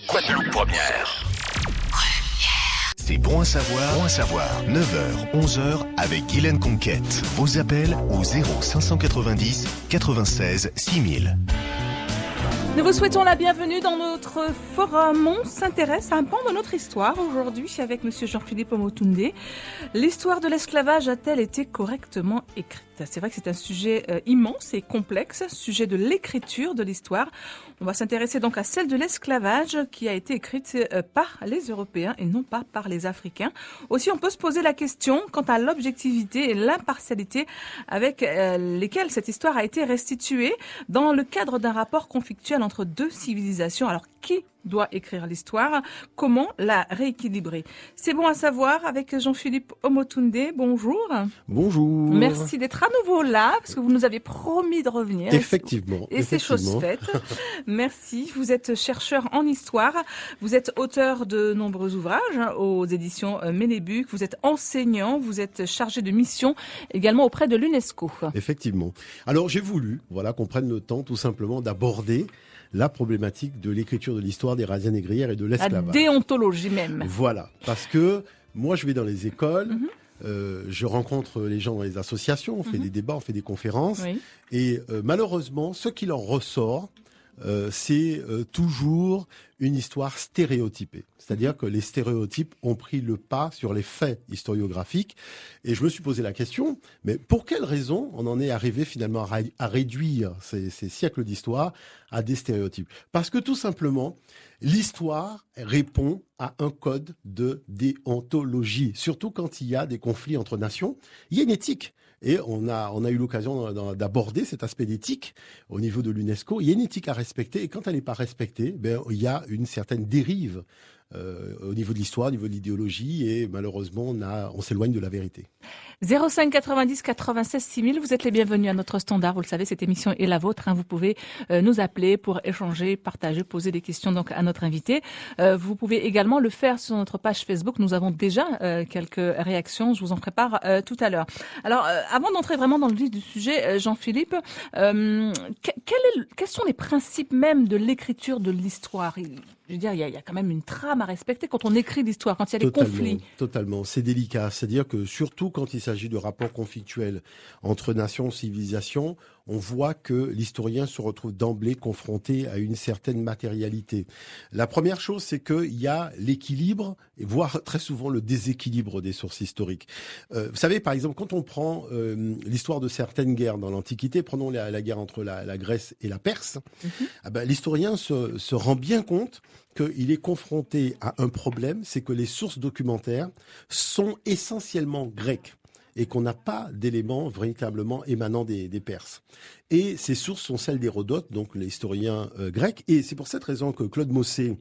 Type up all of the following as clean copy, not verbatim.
Guadeloupe Première. C'est bon à savoir. Bon à savoir. 9h, 11h avec Guylaine Conquête. Vos appels au 0590 96 6000. Nous vous souhaitons la bienvenue dans notre forum. On s'intéresse à un pan de notre histoire aujourd'hui avec Monsieur Jean-Philippe Omotunde. L'histoire de l'esclavage a-t-elle été correctement écrite ? C'est vrai que c'est un sujet immense et complexe, sujet de l'écriture de l'histoire. On va s'intéresser donc à celle de l'esclavage qui a été écrite par les Européens et non pas par les Africains. Aussi, on peut se poser la question quant à l'objectivité et l'impartialité avec lesquelles cette histoire a été restituée dans le cadre d'un rapport conflictuel entre deux civilisations. Alors, qui doit écrire l'histoire? Comment la rééquilibrer? C'est bon à savoir avec Jean-Philippe Omotunde. Bonjour. Bonjour. Merci d'être à nouveau là, parce que vous nous avez promis de revenir. Effectivement. Et c'est chose faite. Merci. Vous êtes chercheur en histoire. Vous êtes auteur de nombreux ouvrages aux éditions Ménébuc. Vous êtes enseignant. Vous êtes chargé de mission également auprès de l'UNESCO. Effectivement. Alors, j'ai voulu, qu'on prenne le temps tout simplement d'aborder la problématique de l'écriture de l'histoire des razzias négrières et de l'esclavage. La déontologie même. Voilà. Parce que moi, je vais dans les écoles, je rencontre les gens dans les associations, on fait des débats, on fait des conférences. Oui. Et malheureusement, ce qu'il en ressort, c'est toujours une histoire stéréotypée. C'est-à-dire que les stéréotypes ont pris le pas sur les faits historiographiques. Et je me suis posé la question, mais pour quelle raison on en est arrivé finalement à réduire ces siècles d'histoire à des stéréotypes? Parce que tout simplement, l'histoire répond à un code de déontologie. Surtout quand il y a des conflits entre nations, il y a une éthique. Et on a eu l'occasion d'aborder cet aspect d'éthique au niveau de l'UNESCO. Il y a une éthique à respecter et quand elle n'est pas respectée, il y a une certaine dérive au niveau de l'histoire, au niveau de l'idéologie et malheureusement on s'éloigne de la vérité. 05 90 96 6000, vous êtes les bienvenus à notre standard. Vous le savez, cette émission est la vôtre. Vous pouvez nous appeler pour échanger, partager, poser des questions donc à notre invité. Vous pouvez également le faire sur notre page Facebook. Nous avons déjà quelques réactions. Je vous en prépare tout à l'heure. Alors, avant d'entrer vraiment dans le vif du sujet, Jean-Philippe, quels sont les principes même de l'écriture de l'histoire? Je veux dire, il y a quand même une trame à respecter quand on écrit l'histoire, quand il y a des conflits. Totalement, c'est délicat. C'est-à-dire que surtout quand il s'agit de rapports conflictuels entre nations, civilisations, on voit que l'historien se retrouve d'emblée confronté à une certaine matérialité. La première chose, c'est qu'il y a l'équilibre, voire très souvent le déséquilibre des sources historiques. Vous savez, par exemple, quand on prend l'histoire de certaines guerres dans l'Antiquité, prenons la guerre entre la Grèce et la Perse, l'historien se rend bien compte qu'il est confronté à un problème, c'est que les sources documentaires sont essentiellement grecques et qu'on n'a pas d'éléments véritablement émanant des Perses. Et ces sources sont celles d'Hérodote, donc l'historien grec. Et c'est pour cette raison que Claude Mossé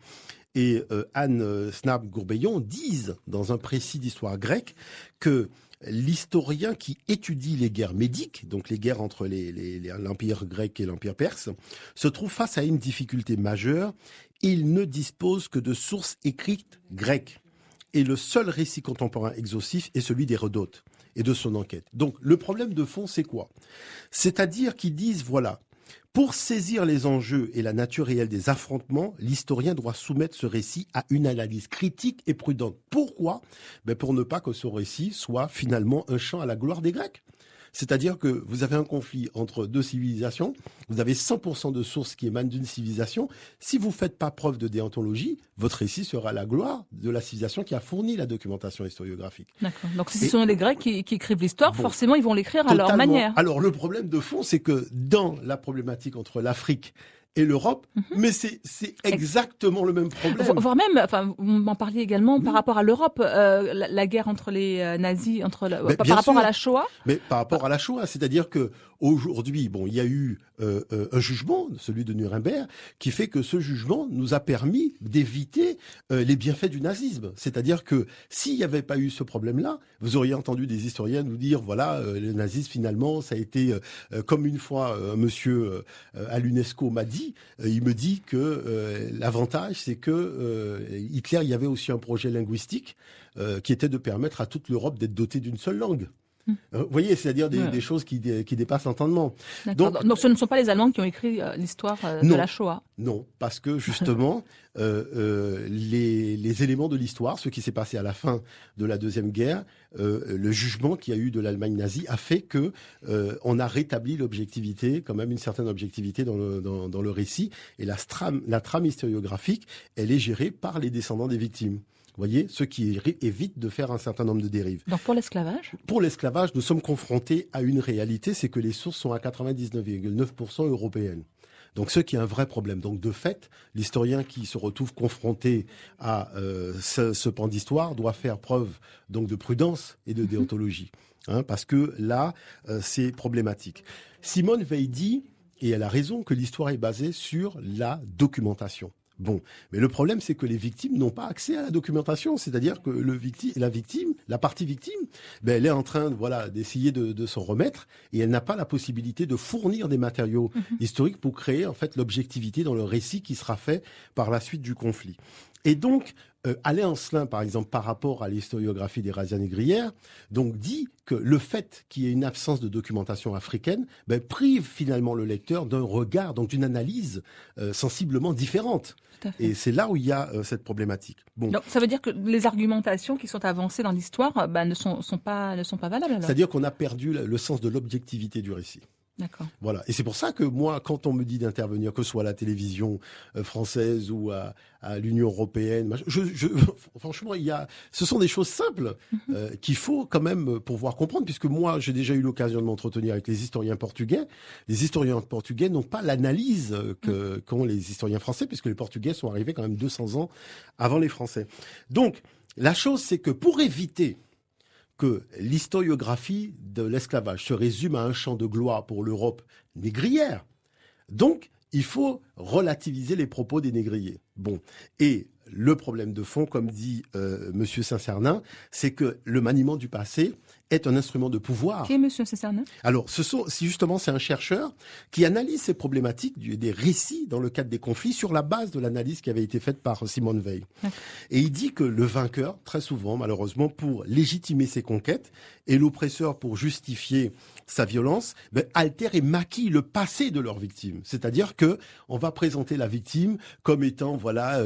et Anne Snap-Gourbillon disent dans un précis d'histoire grecque que l'historien qui étudie les guerres médiques, donc les guerres entre l'Empire grec et l'Empire perse, se trouve face à une difficulté majeure. Il ne dispose que de sources écrites grecques. Et le seul récit contemporain exhaustif est celui d'Hérodote et de son enquête. Donc le problème de fond, c'est quoi? C'est-à-dire qu'ils disent, voilà, pour saisir les enjeux et la nature réelle des affrontements, l'historien doit soumettre ce récit à une analyse critique et prudente. Pourquoi? Pour ne pas que ce récit soit finalement un chant à la gloire des Grecs. C'est-à-dire que vous avez un conflit entre deux civilisations, vous avez 100% de sources qui émanent d'une civilisation. Si vous ne faites pas preuve de déontologie, votre récit sera la gloire de la civilisation qui a fourni la documentation historiographique. D'accord. Donc si ce sont les Grecs qui écrivent l'histoire, forcément ils vont l'écrire à leur manière. Alors le problème de fond, c'est que dans la problématique entre l'Afrique et l'Europe, mais c'est exactement le même problème. Voire même, vous m'en parliez également par rapport à l'Europe, la guerre entre les nazis, par rapport à la Shoah. Mais par rapport à la Shoah, c'est-à-dire que aujourd'hui, il y a eu un jugement, celui de Nuremberg, qui fait que ce jugement nous a permis d'éviter les bienfaits du nazisme. C'est-à-dire que s'il n'y avait pas eu ce problème-là, vous auriez entendu des historiens nous dire, voilà, le nazisme finalement, ça a été comme une fois un monsieur à l'UNESCO m'a dit, il me dit que l'avantage, c'est que Hitler, il y avait aussi un projet linguistique qui était de permettre à toute l'Europe d'être dotée d'une seule langue. Vous voyez, c'est-à-dire des choses qui dépassent l'entendement. Donc, ce ne sont pas les Allemands qui ont écrit l'histoire de la Shoah. Non, parce que justement, les éléments de l'histoire, ce qui s'est passé à la fin de la Deuxième Guerre, le jugement qu'il y a eu de l'Allemagne nazie a fait que on a rétabli l'objectivité, quand même une certaine objectivité dans le récit. Et la trame historiographique, elle est gérée par les descendants des victimes. Vous voyez, ce qui évite de faire un certain nombre de dérives. Donc pour l'esclavage ? Pour l'esclavage, nous sommes confrontés à une réalité, c'est que les sources sont à 99,9% européennes. Donc ce qui est un vrai problème. Donc de fait, l'historien qui se retrouve confronté à ce pan d'histoire doit faire preuve donc de prudence et de déontologie, parce que là, c'est problématique. Simone Veil dit, et elle a raison, que l'histoire est basée sur la documentation. Bon, mais le problème, c'est que les victimes n'ont pas accès à la documentation. C'est-à-dire que la partie victime, elle est en train, d'essayer de s'en remettre, et elle n'a pas la possibilité de fournir des matériaux historiques pour créer en fait l'objectivité dans le récit qui sera fait par la suite du conflit. Et donc, Alain Ancelin, par exemple, par rapport à l'historiographie des razzias négrières, donc dit que le fait qu'il y ait une absence de documentation africaine prive finalement le lecteur d'un regard, donc d'une analyse sensiblement différente. Et c'est là où il y a cette problématique. Bon. Donc, ça veut dire que les argumentations qui sont avancées dans l'histoire ne sont pas valables alors. C'est-à-dire qu'on a perdu le sens de l'objectivité du récit. D'accord. Voilà. Et c'est pour ça que moi, quand on me dit d'intervenir, que ce soit à la télévision française ou à l'Union européenne, franchement, ce sont des choses simples qu'il faut quand même pouvoir comprendre, puisque moi, j'ai déjà eu l'occasion de m'entretenir avec les historiens portugais. Les historiens portugais n'ont pas l'analyse qu'ont les historiens français, puisque les Portugais sont arrivés quand même 200 ans avant les Français. Donc, la chose, c'est que pour éviter que l'historiographie de l'esclavage se résume à un champ de gloire pour l'Europe négrière. Donc, il faut relativiser les propos des négriers. Bon, et le problème de fond, comme dit Monsieur Saint-Cernin, c'est que le maniement du passé est un instrument de pouvoir. Qui est Monsieur Saint-Cernin ? Alors, c'est un chercheur qui analyse ces problématiques des récits dans le cadre des conflits sur la base de l'analyse qui avait été faite par Simone Veil. Et il dit que le vainqueur, très souvent, malheureusement, pour légitimer ses conquêtes, et l'oppresseur pour justifier sa violence, altère et maquille le passé de leur victime. C'est-à-dire que on va présenter la victime comme étant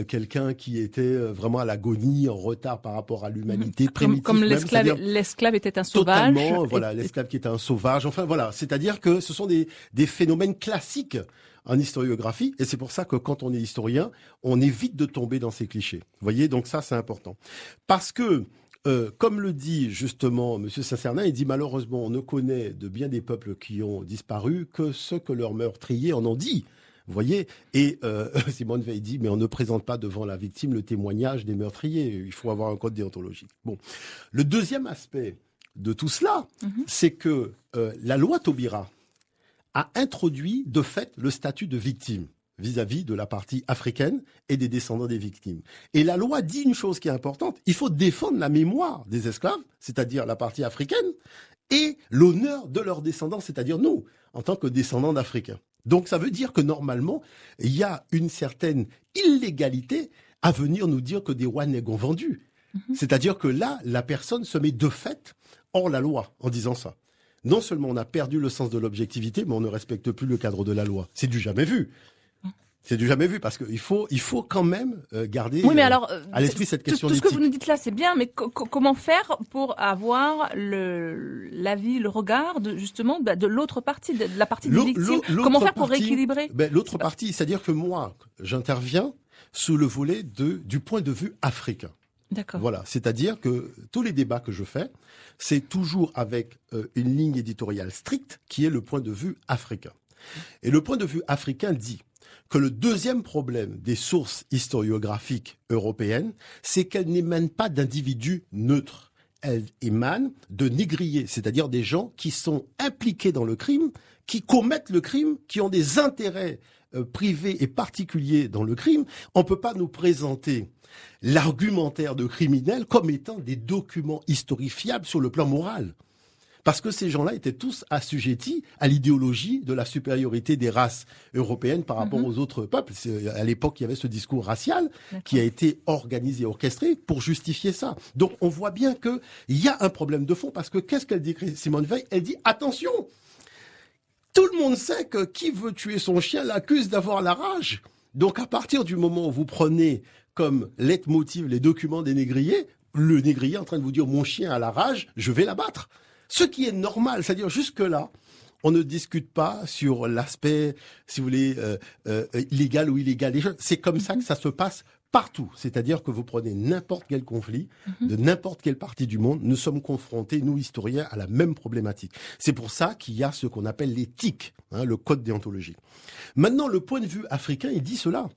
quelqu'un qui était vraiment à l'agonie, en retard par rapport à l'humanité, primitif. Comme l'esclave était un sauvage. Totalement, l'esclave qui était un sauvage. Enfin voilà, c'est-à-dire que ce sont des phénomènes classiques en historiographie, et c'est pour ça que quand on est historien, on évite de tomber dans ces clichés. Vous voyez, donc ça c'est important. Parce que comme le dit justement M. Saint-Cernin, il dit malheureusement on ne connaît de bien des peuples qui ont disparu que ce que leurs meurtriers en ont dit. Vous voyez, et Simone Veil dit mais on ne présente pas devant la victime le témoignage des meurtriers. Il faut avoir un code déontologique. Bon, le deuxième aspect de tout cela, c'est que la loi Taubira a introduit de fait le statut de victime vis-à-vis de la partie africaine et des descendants des victimes. Et la loi dit une chose qui est importante, il faut défendre la mémoire des esclaves, c'est-à-dire la partie africaine, et l'honneur de leurs descendants, c'est-à-dire nous, en tant que descendants d'Africains. Donc ça veut dire que normalement, il y a une certaine illégalité à venir nous dire que des Waneg ont vendu. C'est-à-dire que là, la personne se met de fait hors la loi en disant ça. Non seulement on a perdu le sens de l'objectivité, mais on ne respecte plus le cadre de la loi. C'est du jamais vu. C'est du jamais vu parce qu'il faut quand même garder à l'esprit cette question d'éthique. Tout ce que vous nous dites là, c'est bien, mais comment faire pour avoir l'avis, le regard de l'autre partie, de la partie des victimes ? Comment faire pour rééquilibrer ? L'autre partie, c'est-à-dire que moi, j'interviens sous le volet du point de vue africain. D'accord. Voilà, c'est-à-dire que tous les débats que je fais, c'est toujours avec une ligne éditoriale stricte qui est le point de vue africain. Et le point de vue africain dit que le deuxième problème des sources historiographiques européennes, c'est qu'elles n'émanent pas d'individus neutres. Elles émanent de négriers, c'est-à-dire des gens qui sont impliqués dans le crime, qui commettent le crime, qui ont des intérêts privés et particuliers dans le crime. On ne peut pas nous présenter l'argumentaire de criminels comme étant des documents historifiables sur le plan moral. Parce que ces gens-là étaient tous assujettis à l'idéologie de la supériorité des races européennes par rapport aux autres peuples. À l'époque, il y avait ce discours racial qui a été organisé, orchestré pour justifier ça. Donc, on voit bien qu'il y a un problème de fond parce que qu'est-ce qu'elle dit, Simone Veil? Elle dit, attention! Tout le monde sait que qui veut tuer son chien l'accuse d'avoir la rage. Donc, à partir du moment où vous prenez comme leitmotiv les documents des négriers, le négrier est en train de vous dire, mon chien a la rage, je vais l'abattre. Ce qui est normal, c'est-à-dire jusque-là, on ne discute pas sur l'aspect, si vous voulez, légal ou illégal. C'est comme ça que ça se passe partout. C'est-à-dire que vous prenez n'importe quel conflit de n'importe quelle partie du monde, nous sommes confrontés, nous historiens, à la même problématique. C'est pour ça qu'il y a ce qu'on appelle l'éthique, le code déontologique. Maintenant, le point de vue africain, il dit cela.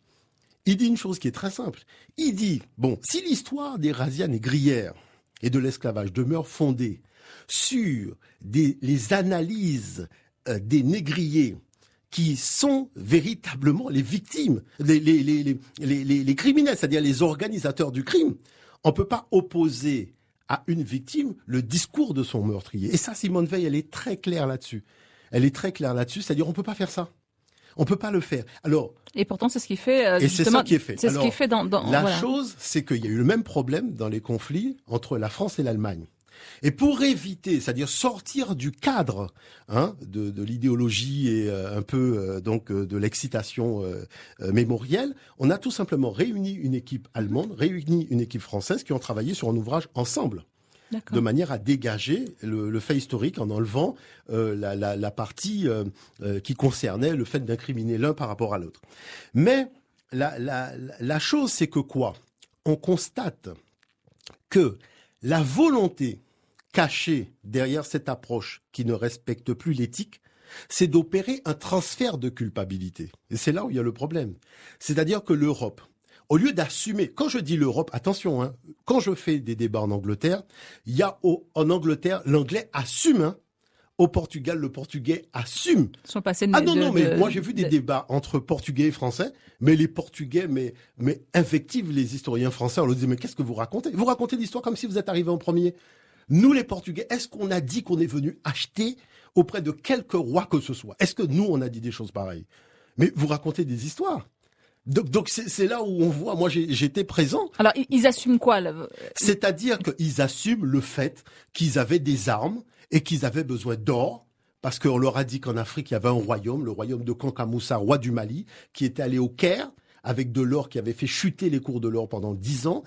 Il dit une chose qui est très simple. Il dit, bon, si l'histoire des razzias négrières et de l'esclavage demeure fondée sur les analyses des négriers qui sont véritablement les victimes, les criminels, c'est-à-dire les organisateurs du crime, on ne peut pas opposer à une victime le discours de son meurtrier. Et ça, Simone Veil, elle est très claire là-dessus. C'est-à-dire on ne peut pas faire ça. On peut pas le faire. Alors. Et pourtant, c'est ce qui fait. Et c'est ça qui est fait. C'est ce qui est fait la chose, c'est qu'il y a eu le même problème dans les conflits entre la France et l'Allemagne. Et pour éviter, c'est-à-dire sortir du cadre de l'idéologie et un peu de l'excitation mémorielle, on a tout simplement réuni une équipe allemande, réuni une équipe française qui ont travaillé sur un ouvrage ensemble. De manière à dégager le fait historique en enlevant la partie qui concernait le fait d'incriminer l'un par rapport à l'autre. Mais la chose, c'est que quoi? On constate que la volonté cachée derrière cette approche qui ne respecte plus l'éthique, c'est d'opérer un transfert de culpabilité. Et c'est là où il y a le problème. C'est-à-dire que l'Europe, au lieu d'assumer, quand je dis l'Europe, attention, quand je fais des débats en Angleterre, il y a en Angleterre, l'anglais assume, au Portugal, le portugais assume. Ils sont passés moi j'ai vu des débats entre portugais et français, mais les portugais, mais invectivent les historiens français, on leur dit, mais qu'est-ce que vous racontez? Vous racontez l'histoire comme si vous êtes arrivé en premier. Nous les portugais, est-ce qu'on a dit qu'on est venu acheter auprès de quelque roi que ce soit? Est-ce que nous, on a dit des choses pareilles? Mais vous racontez des histoires. Donc c'est là où on voit, moi j'étais présent. Alors ils assument quoi là? C'est-à-dire qu'ils assument le fait qu'ils avaient des armes et qu'ils avaient besoin d'or, parce qu'on leur a dit qu'en Afrique il y avait un royaume, le royaume de Kanka Moussa, roi du Mali, qui était allé au Caire avec de l'or, qui avait fait chuter les cours de l'or pendant 10 ans.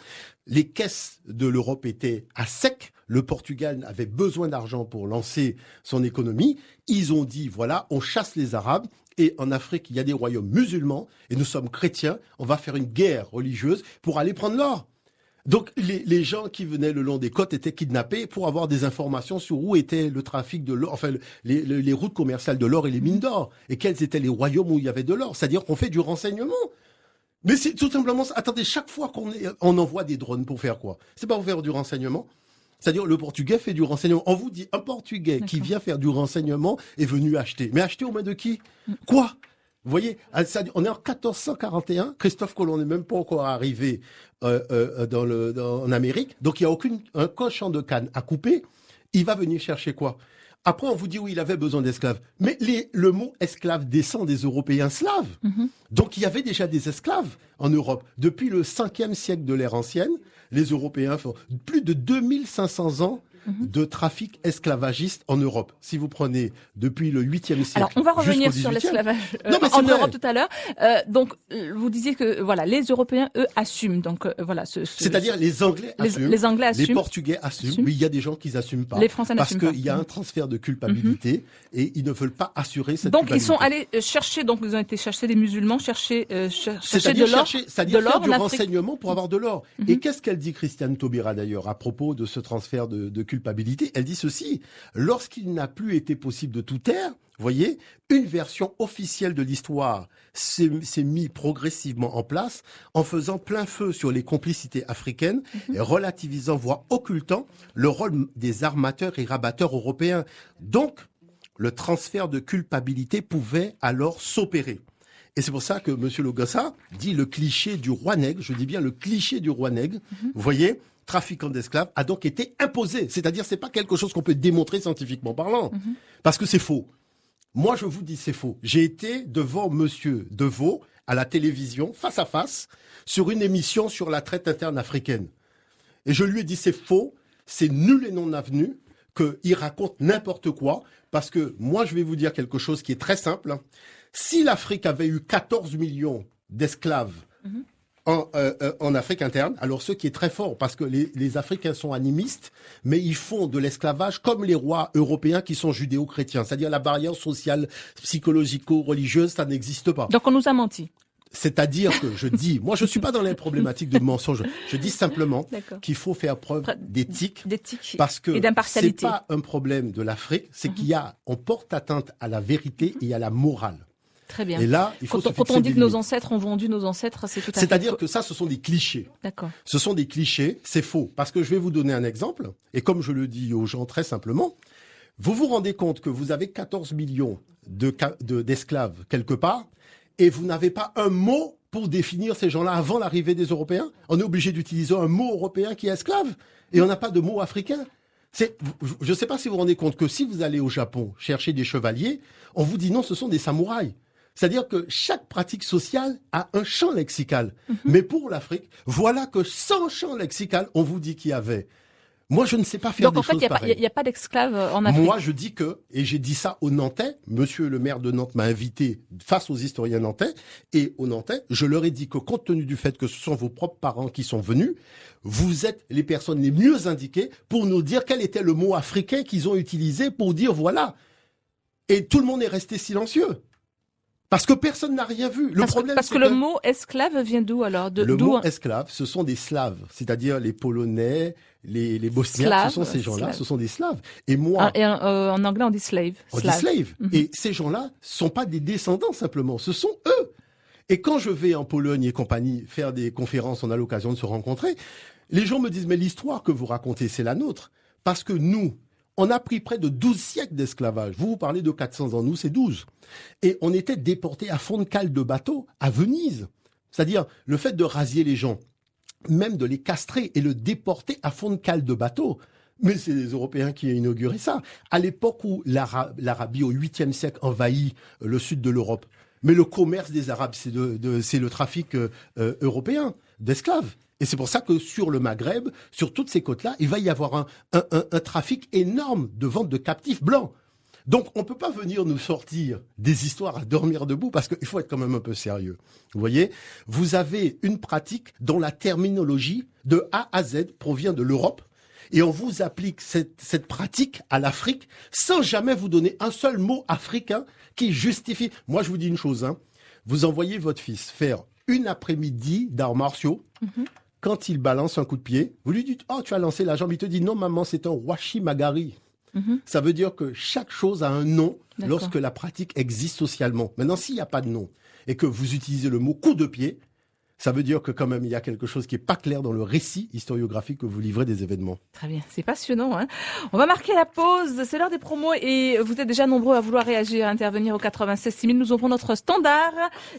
Les caisses de l'Europe étaient à sec. Le Portugal avait besoin d'argent pour lancer son économie. Ils ont dit, voilà, on chasse les Arabes. Et en Afrique, il y a des royaumes musulmans et nous sommes chrétiens. On va faire une guerre religieuse pour aller prendre l'or. Donc les gens qui venaient le long des côtes étaient kidnappés pour avoir des informations sur où était le trafic de l'or, enfin les routes commerciales de l'or et les mines d'or. Et quels étaient les royaumes où il y avait de l'or. C'est-à-dire qu'on fait du renseignement. Mais c'est tout simplement ça. Attendez, chaque fois on envoie des drones pour faire quoi? C'est pas pour faire du renseignement. C'est-à-dire le portugais fait du renseignement. On vous dit, un portugais qui vient faire du renseignement est venu acheter. Mais acheter aux mains de qui? Quoi? Vous voyez, on est en 1441. Christophe Colomb n'est même pas encore arrivé en Amérique. Donc il n'y a aucun champ de canne à couper. Il va venir chercher quoi? Après, on vous dit, oui, il avait besoin d'esclaves. Mais le mot esclave descend des Européens slaves. Donc, il y avait déjà des esclaves en Europe. Depuis le 5e siècle de l'ère ancienne, les Européens font plus de 2500 ans de trafic esclavagiste en Europe. Si vous prenez depuis le 8e siècle. Alors, on va revenir sur l'esclavage en Europe tout à l'heure. Donc, vous disiez que voilà, les Européens, eux, assument. Donc, voilà. C'est-à-dire les Anglais assument. Les Anglais assument. Les Portugais assument. Mais il y a des gens qui n'assument pas. Les Français n'assument pas. Parce qu'il y a un transfert de culpabilité et ils ne veulent pas assurer cette culpabilité. Donc, ils sont allés chercher, donc, ils ont été chercher des musulmans, chercher de l'or. C'est-à-dire faire du renseignement pour avoir de l'or. Et qu'est-ce qu'elle dit, Christiane Taubira, d'ailleurs, à propos de ce transfert de culpabilité? Elle dit ceci: lorsqu'il n'a plus été possible de tout taire, voyez, une version officielle de l'histoire s'est mise progressivement en place en faisant plein feu sur les complicités africaines et relativisant, voire occultant, le rôle des armateurs et rabatteurs européens. Donc, le transfert de culpabilité pouvait alors s'opérer. Et c'est pour ça que M. Logassa dit le cliché du roi nègre, je dis bien le cliché du roi nègre, vous voyez, trafiquant d'esclaves, a donc été imposé. C'est-à-dire, c'est pas quelque chose qu'on peut démontrer scientifiquement parlant, parce que c'est faux. Moi, je vous dis, c'est faux. J'ai été devant M. Deveau à la télévision, face à face, sur une émission sur la traite interne africaine. Et je lui ai dit, c'est faux, c'est nul et non avenu, qu'il raconte n'importe quoi, parce que moi, je vais vous dire quelque chose qui est très simple. Si l'Afrique avait eu 14 millions d'esclaves en Afrique interne, alors ce qui est très fort, parce que les Africains sont animistes, mais ils font de l'esclavage comme les rois européens qui sont judéo-chrétiens. C'est-à-dire la barrière sociale, psychologico-religieuse, ça n'existe pas. Donc on nous a menti. C'est-à-dire que je dis, moi je suis pas dans les problématiques de mensonge. Je dis simplement qu'il faut faire preuve d'éthique, parce que c'est pas un problème de l'Afrique, c'est on porte atteinte à la vérité et à la morale. Très bien. Et là, il faut quand on dit que nos ancêtres ont vendu nos ancêtres, c'est tout à fait. C'est-à-dire que ça, ce sont des clichés. D'accord. Ce sont des clichés, c'est faux. Parce que je vais vous donner un exemple, et comme je le dis aux gens très simplement, vous vous rendez compte que vous avez 14 millions d'esclaves quelque part, et vous n'avez pas un mot pour définir ces gens-là avant l'arrivée des Européens. On est obligé d'utiliser un mot européen qui est esclave, et on n'a pas de mot africain. Je ne sais pas si vous vous rendez compte que si vous allez au Japon chercher des chevaliers, on vous dit non, ce sont des samouraïs. C'est-à-dire que chaque pratique sociale a un champ lexical. Mais pour l'Afrique, voilà que sans champ lexical, on vous dit qu'il y avait. Moi, je ne sais pas faire des choses pareilles. Donc en fait, il n'y a pas d'esclaves en Afrique. Moi, je dis que, et j'ai dit ça aux Nantais, monsieur le maire de Nantes m'a invité face aux historiens nantais, et aux Nantais, je leur ai dit que compte tenu du fait que ce sont vos propres parents qui sont venus, vous êtes les personnes les mieux indiquées pour nous dire quel était le mot africain qu'ils ont utilisé pour dire voilà. Et tout le monde est resté silencieux. Parce que personne n'a rien vu. Parce que le mot esclave vient d'où alors? Le mot esclave, ce sont des Slaves, c'est-à-dire les Polonais, les Bosniaques, ce sont ces gens-là, ce sont des Slaves. Et moi, en anglais on dit slave. Dit slave. Et ces gens-là sont pas des descendants simplement, ce sont eux. Et quand je vais en Pologne et compagnie faire des conférences, on a l'occasion de se rencontrer. Les gens me disent mais l'histoire que vous racontez, c'est la nôtre, parce que nous, on a pris près de 12 siècles d'esclavage. Vous parlez de 400 ans, nous c'est 12. Et on était déportés à fond de cale de bateau à Venise. C'est-à-dire le fait de rasier les gens, même de les castrer et le déporter à fond de cale de bateau. Mais c'est les Européens qui ont inauguré ça. À l'époque où l'Arabie au 8e siècle envahit le sud de l'Europe. Mais le commerce des Arabes, c'est le trafic européen d'esclaves. Et c'est pour ça que sur le Maghreb, sur toutes ces côtes-là, il va y avoir un trafic énorme de vente de captifs blancs. Donc, on ne peut pas venir nous sortir des histoires à dormir debout parce qu'il faut être quand même un peu sérieux. Vous voyez, vous avez une pratique dont la terminologie de A à Z provient de l'Europe et on vous applique cette pratique à l'Afrique sans jamais vous donner un seul mot africain qui justifie. Moi, je vous dis une chose, vous envoyez votre fils faire une après-midi d'arts martiaux. Quand il balance un coup de pied, vous lui dites « Oh, tu as lancé la jambe ». Il te dit « Non, maman, c'est un washi magari ». Ça veut dire que chaque chose a un nom lorsque la pratique existe socialement. Maintenant, s'il n'y a pas de nom et que vous utilisez le mot « coup de pied », ça veut dire que quand même, il y a quelque chose qui n'est pas clair dans le récit historiographique que vous livrez des événements. Très bien, c'est passionnant. On va marquer la pause, c'est l'heure des promos et vous êtes déjà nombreux à vouloir réagir, à intervenir au 96 6000. Nous ouvrons notre standard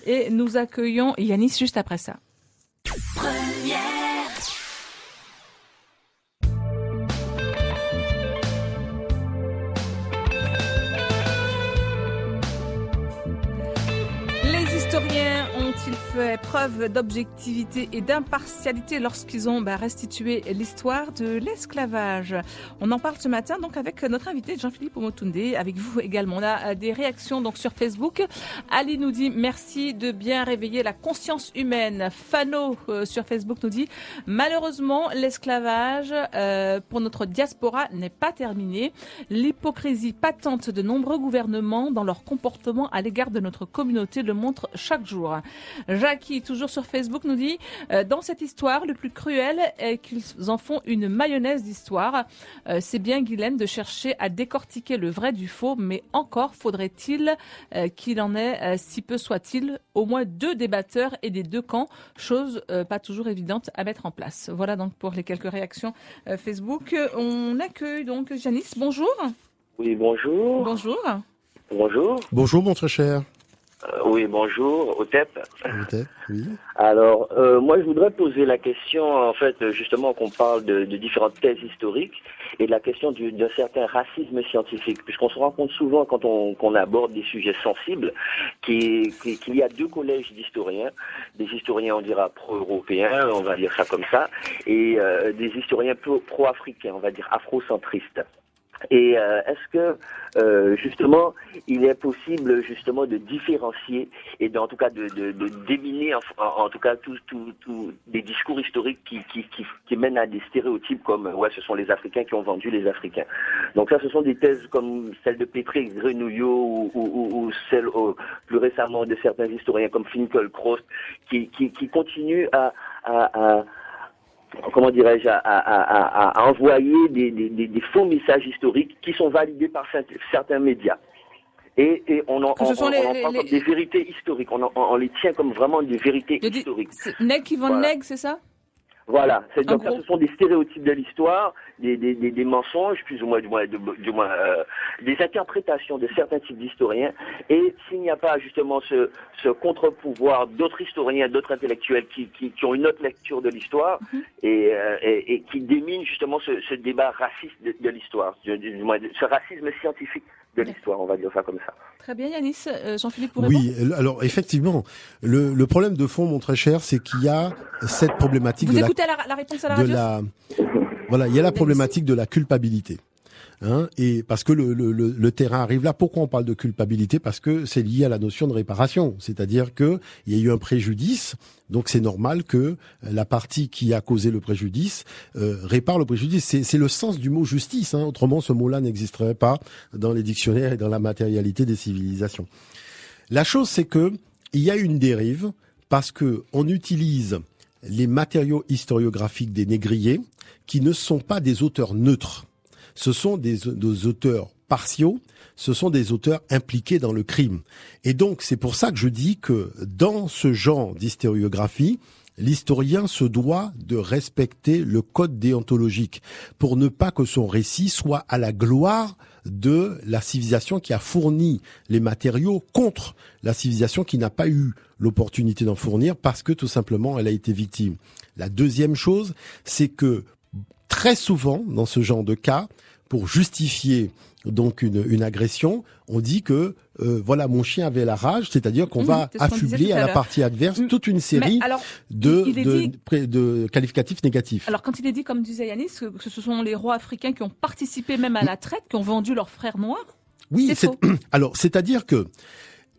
et nous accueillons Yanis juste après ça. Première. Les historiens ont-ils fait preuve d'objectivité et d'impartialité lorsqu'ils ont restitué l'histoire de l'esclavage? On en parle ce matin donc avec notre invité Jean-Philippe Omotunde, avec vous également. On a des réactions donc sur Facebook. Ali nous dit merci de bien réveiller la conscience humaine. Fano sur Facebook nous dit malheureusement l'esclavage pour notre diaspora n'est pas terminé. L'hypocrisie patente de nombreux gouvernements dans leur comportement à l'égard de notre communauté le montre chaque jour. Jackie, toujours sur Facebook, nous dit dans cette histoire, le plus cruel est qu'ils en font une mayonnaise d'histoire. C'est bien, Guylaine, de chercher à décortiquer le vrai du faux, mais encore faudrait-il qu'il en ait, si peu soit-il, au moins 2 débatteurs et des 2 camps, chose pas toujours évidente à mettre en place. Voilà donc pour les quelques réactions Facebook. On accueille donc Janice, bonjour. Oui, bonjour. Bonjour. Bonjour. Bonjour, mon très cher. Oui, bonjour, Otep. Peut-être, oui. Alors, moi, je voudrais poser la question, en fait, justement, qu'on parle de différentes thèses historiques et de la question d'un certain racisme scientifique, puisqu'on se rend compte souvent, quand qu'on aborde des sujets sensibles, qu'il y a deux collèges d'historiens, des historiens, on dira, pro-européens, on va dire ça comme ça, et des historiens pro-africains, on va dire afrocentristes. Et est-ce que justement il est possible justement de différencier et en tout cas de déminer en tout cas tous des discours historiques qui mènent à des stéréotypes comme ouais, ce sont les Africains qui ont vendu les Africains. Donc ça, ce sont des thèses comme celle de Petrie Grenouillot ou celle plus récemment de certains historiens comme Finkielkraut qui continuent à comment dirais-je, à envoyer des faux messages historiques qui sont validés par certains médias. Et on en parle comme des vérités historiques. On les tient comme vraiment des vérités historiques. Nègre qui vend le nègre, c'est ça? Voilà, donc ça, ce sont des stéréotypes de l'histoire, des mensonges, plus ou moins, des interprétations de certains types d'historiens. Et s'il n'y a pas justement ce contre-pouvoir d'autres historiens, d'autres intellectuels qui ont une autre lecture de l'histoire et qui déminent justement ce débat raciste de l'histoire, ce racisme scientifique de l'histoire, on va dire ça comme ça. Très bien, Yanis. Jean-Philippe pour répondre. Oui, alors effectivement, le problème de fond, mon très cher, c'est qu'il y a cette problématique Vous écoutez la réponse à la radio. Voilà, il y a la problématique de la culpabilité. Et parce que le terrain arrive là. Pourquoi on parle de culpabilité? Parce que c'est lié à la notion de réparation. C'est-à-dire que il y a eu un préjudice, donc c'est normal que la partie qui a causé le préjudice répare le préjudice. C'est le sens du mot justice. Autrement, ce mot-là n'existerait pas dans les dictionnaires et dans la matérialité des civilisations. La chose, c'est que il y a une dérive parce que on utilise les matériaux historiographiques des négriers qui ne sont pas des auteurs neutres. Ce sont des auteurs partiaux, ce sont des auteurs impliqués dans le crime. Et donc, c'est pour ça que je dis que dans ce genre d'historiographie, l'historien se doit de respecter le code déontologique pour ne pas que son récit soit à la gloire de la civilisation qui a fourni les matériaux contre la civilisation qui n'a pas eu l'opportunité d'en fournir parce que tout simplement elle a été victime. La deuxième chose, c'est que très souvent, dans ce genre de cas, pour justifier donc une agression, on dit que voilà, mon chien avait la rage, c'est-à-dire qu'on va affubler à la partie adverse toute une série de qualificatifs négatifs. Alors quand il est dit, comme disait Yanis, que ce sont les rois africains qui ont participé même à la traite, qui ont vendu leurs frères noirs, oui, c'est faux. Alors, c'est-à-dire que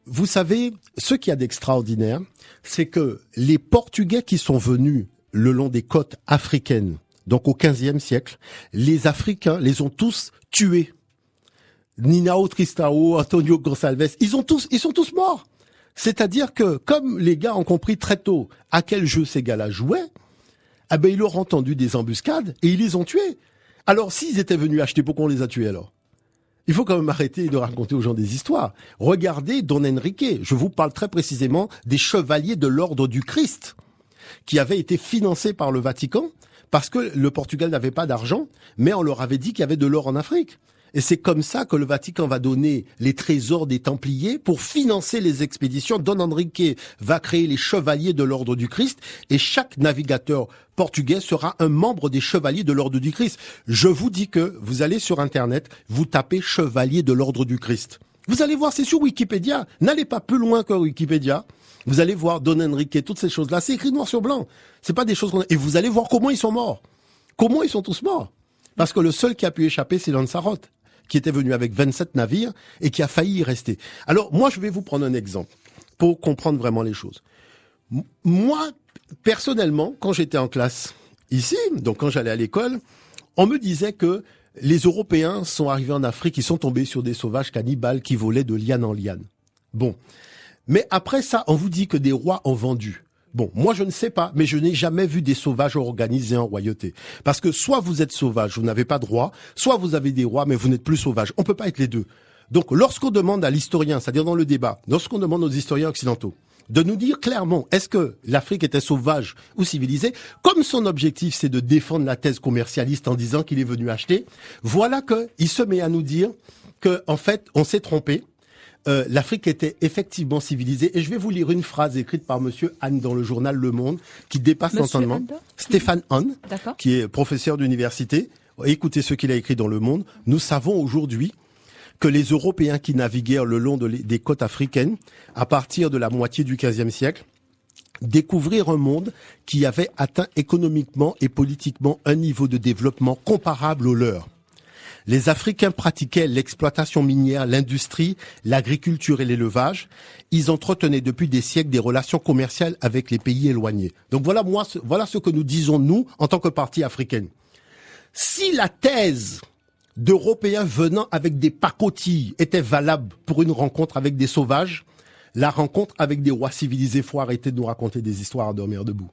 vous savez, ce qu'il y a d'extraordinaire, c'est que les Portugais qui sont venus le long des côtes africaines, donc au XVe siècle, les Africains les ont tous tués. Ninao Tristão, Antonio Gonçalves, ils sont tous morts. C'est-à-dire que, comme les gars ont compris très tôt à quel jeu ces gars-là jouaient, eh ben, ils leur ont tendu des embuscades et ils les ont tués. Alors, s'ils étaient venus acheter, pourquoi on les a tués alors? Il faut quand même arrêter de raconter aux gens des histoires. Regardez Don Henrique. Je vous parle très précisément des chevaliers de l'ordre du Christ, qui avaient été financés par le Vatican, parce que le Portugal n'avait pas d'argent, mais on leur avait dit qu'il y avait de l'or en Afrique. Et c'est comme ça que le Vatican va donner les trésors des Templiers pour financer les expéditions. Don Henrique va créer les chevaliers de l'ordre du Christ et chaque navigateur portugais sera un membre des chevaliers de l'ordre du Christ. Je vous dis que vous allez sur Internet, vous tapez chevalier de l'ordre du Christ. Vous allez voir, c'est sur Wikipédia. N'allez pas plus loin que Wikipédia. Vous allez voir Don Henrique, toutes ces choses-là. C'est écrit noir sur blanc. C'est pas des choses et vous allez voir comment ils sont morts. Comment ils sont tous morts. Parce que le seul qui a pu échapper, c'est Lanzarote, qui était venu avec 27 navires et qui a failli y rester. Alors, moi, je vais vous prendre un exemple pour comprendre vraiment les choses. Moi, personnellement, quand j'étais en classe ici, donc quand j'allais à l'école, on me disait que les Européens sont arrivés en Afrique, ils sont tombés sur des sauvages cannibales qui volaient de liane en liane. Bon. Mais après ça, on vous dit que des rois ont vendu. Bon, moi je ne sais pas, mais je n'ai jamais vu des sauvages organisés en royauté. Parce que soit vous êtes sauvage, vous n'avez pas de roi, soit vous avez des rois, mais vous n'êtes plus sauvage. On peut pas être les deux. Donc lorsqu'on demande à l'historien, c'est-à-dire dans le débat, lorsqu'on demande aux historiens occidentaux de nous dire clairement, est-ce que l'Afrique était sauvage ou civilisée, comme son objectif c'est de défendre la thèse commercialiste en disant qu'il est venu acheter, voilà qu'il se met à nous dire que en fait on s'est trompé. l'Afrique était effectivement civilisée. Et je vais vous lire une phrase écrite par Monsieur Hahn dans le journal Le Monde qui dépasse l'entendement. Stéphane Hahn, qui est professeur d'université. Écoutez ce qu'il a écrit dans Le Monde. Nous savons aujourd'hui que les Européens qui naviguèrent le long des côtes africaines à partir de la moitié du XVe siècle découvrirent un monde qui avait atteint économiquement et politiquement un niveau de développement comparable au leur. Les Africains pratiquaient l'exploitation minière, l'industrie, l'agriculture et l'élevage. Ils entretenaient depuis des siècles des relations commerciales avec les pays éloignés. Donc voilà ce que nous disons, nous, en tant que parti africaine. Si la thèse d'Européens venant avec des pacotilles était valable pour une rencontre avec des sauvages, la rencontre avec des rois civilisés, faut arrêter de nous raconter des histoires à dormir debout.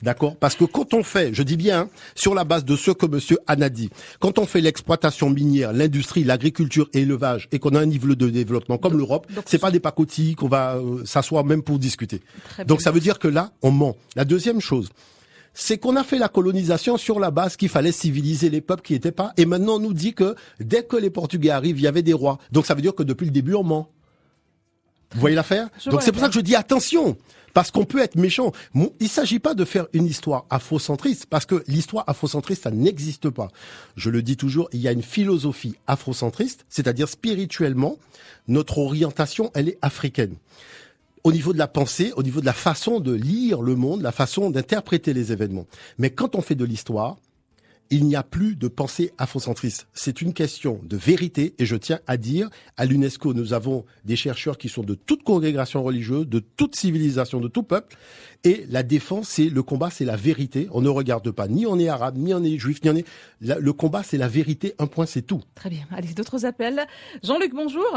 D'accord. Parce que quand on fait, je dis bien, sur la base de ce que monsieur Hahn a dit, quand on fait l'exploitation minière, l'industrie, l'agriculture et l'élevage, et qu'on a un niveau de développement comme l'Europe, c'est pas des pacotilles qu'on va s'asseoir même pour discuter. Donc ça veut dire que là, on ment. La deuxième chose, c'est qu'on a fait la colonisation sur la base qu'il fallait civiliser les peuples qui étaient pas, et maintenant on nous dit que dès que les Portugais arrivent, il y avait des rois. Donc ça veut dire que depuis le début, on ment. Vous voyez l'affaire? Donc c'est pour ça que je dis attention, parce qu'on peut être méchant. Il s'agit pas de faire une histoire afrocentriste, parce que l'histoire afrocentriste, ça n'existe pas. Je le dis toujours, il y a une philosophie afrocentriste, c'est-à-dire spirituellement, notre orientation, elle est africaine. Au niveau de la pensée, au niveau de la façon de lire le monde, la façon d'interpréter les événements. Mais quand on fait de l'histoire, il n'y a plus de pensée afrocentriste. C'est une question de vérité et je tiens à dire, à l'UNESCO, nous avons des chercheurs qui sont de toute congrégation religieuse, de toute civilisation, de tout peuple. Et la défense, c'est le combat, c'est la vérité. On ne regarde pas, ni on est arabe, ni on est juif, ni on est... Le combat, c'est la vérité, un point, c'est tout. Très bien. Allez, d'autres appels. Jean-Luc, bonjour.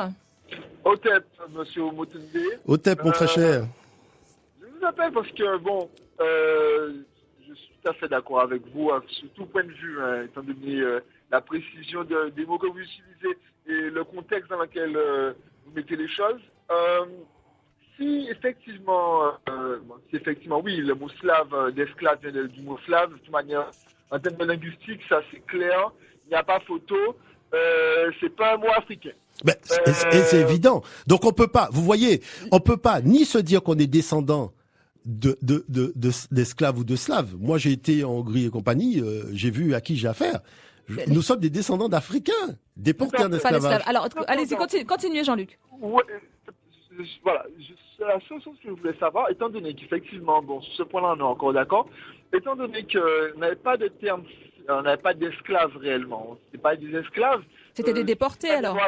Otep, monsieur Omotunde. Otep, mon très cher. Je vous appelle parce que, je suis tout à fait d'accord avec vous, sur tout point de vue, étant donné la précision des mots que vous utilisez et le contexte dans lequel vous mettez les choses. Si effectivement, oui, le mot slave, d'esclave vient du mot slave, de toute manière, en termes de linguistique, ça c'est clair, il n'y a pas photo, c'est pas un mot africain. Ben, c'est évident. Donc on peut pas, vous voyez, on peut pas ni se dire qu'on est descendant d'esclaves ou de slaves. Moi, j'ai été en Hongrie et compagnie, j'ai vu à qui j'ai affaire. Nous sommes des descendants d'Africains, déportés en esclavage. Alors, allez-y, continuez, Jean-Luc. Ouais, voilà, c'est la seule chose que je voulais savoir, étant donné qu'effectivement, sur ce point-là, on est encore d'accord, étant donné qu'on n'avait pas de terme, on n'avait pas d'esclaves réellement, c'était pas des esclaves. C'était des déportés alors.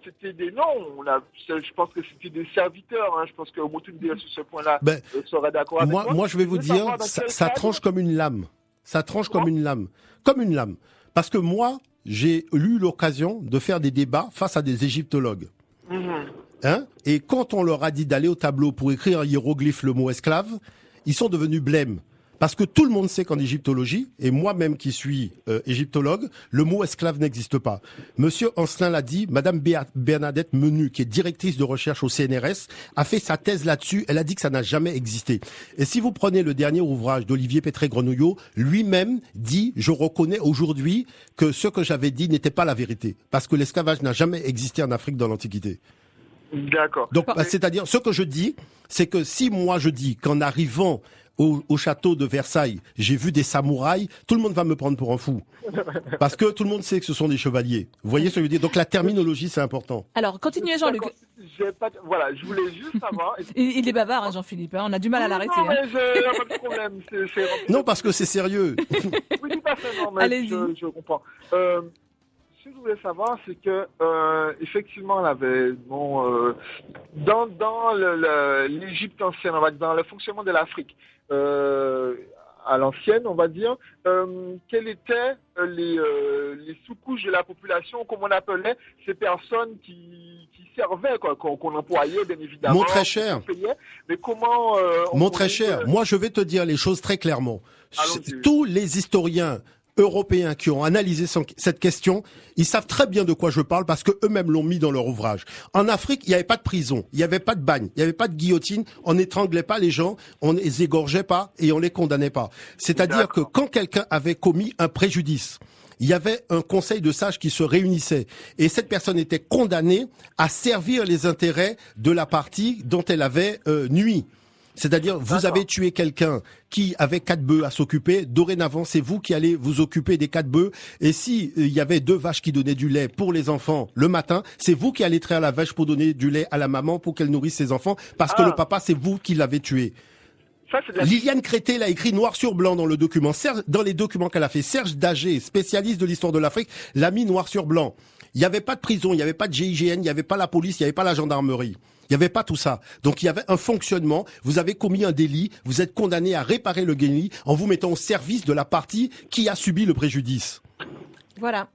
C'était des je pense que c'était des serviteurs. Je pense que Omotunde sur ce point-là serait d'accord avec moi. Moi, je vais vous dire, ça tranche comme une lame. Ça tranche comme une lame. Comme une lame. Parce que moi, j'ai eu l'occasion de faire des débats face à des égyptologues. Et quand on leur a dit d'aller au tableau pour écrire en hiéroglyphe le mot esclave, ils sont devenus blêmes. Parce que tout le monde sait qu'en égyptologie, et moi-même qui suis égyptologue, le mot esclave n'existe pas. Monsieur Ancelin l'a dit, Madame Bernadette Menu, qui est directrice de recherche au CNRS, a fait sa thèse là-dessus, elle a dit que ça n'a jamais existé. Et si vous prenez le dernier ouvrage d'Olivier Pétré-Grenouillot, lui-même dit, je reconnais aujourd'hui que ce que j'avais dit n'était pas la vérité. Parce que l'esclavage n'a jamais existé en Afrique dans l'Antiquité. D'accord. Donc, c'est-à-dire, ce que je dis, c'est que si moi je dis qu'en arrivant au château de Versailles, j'ai vu des samouraïs, tout le monde va me prendre pour un fou. Parce que tout le monde sait que ce sont des chevaliers. Vous voyez ce que je veux dire? Donc la terminologie, c'est important. Alors, continuez Jean-Luc. Voilà, je voulais juste savoir... Il est bavard, Jean-Philippe, on a du mal à l'arrêter. Non, mais pas de problème. Non, parce que c'est sérieux. Oui, tout à fait, non, mais allez-y. Je comprends. Ce que je voulais savoir, c'est que effectivement, on avait dans l'Égypte ancienne, on va dire, dans le fonctionnement de l'Afrique à l'ancienne, on va dire, quelles étaient les sous-couches de la population, comme on appelait ces personnes qui servaient, qu'on employait, bien évidemment. Mon très cher. Mais comment mon très cher, moi je vais te dire les choses très clairement. Tous les historiens européens qui ont analysé cette question, ils savent très bien de quoi je parle parce que eux-mêmes l'ont mis dans leur ouvrage. En Afrique, il n'y avait pas de prison, il n'y avait pas de bagne, il n'y avait pas de guillotine, on n'étranglait pas les gens, on ne les égorgeait pas et on les condamnait pas. C'est-à-dire que quand quelqu'un avait commis un préjudice il y avait un conseil de sages qui se réunissait. Et cette personne était condamnée à servir les intérêts de la partie dont elle avait nui. C'est-à-dire, vous avez tué quelqu'un qui avait 4 bœufs à s'occuper. Dorénavant, c'est vous qui allez vous occuper des 4 bœufs. Et si il y avait 2 vaches qui donnaient du lait pour les enfants le matin, c'est vous qui allez traire la vache pour donner du lait à la maman pour qu'elle nourrisse ses enfants, parce que le papa, c'est vous qui l'avez tué. Liliane Crété l'a écrit noir sur blanc dans le document. Dans les documents qu'elle a fait, Serge Dagé, spécialiste de l'histoire de l'Afrique, l'a mis noir sur blanc. Il n'y avait pas de prison, il n'y avait pas de GIGN, il n'y avait pas la police, il n'y avait pas la gendarmerie. Il n'y avait pas tout ça. Donc il y avait un fonctionnement. Vous avez commis un délit. Vous êtes condamné à réparer le délit en vous mettant au service de la partie qui a subi le préjudice. Voilà.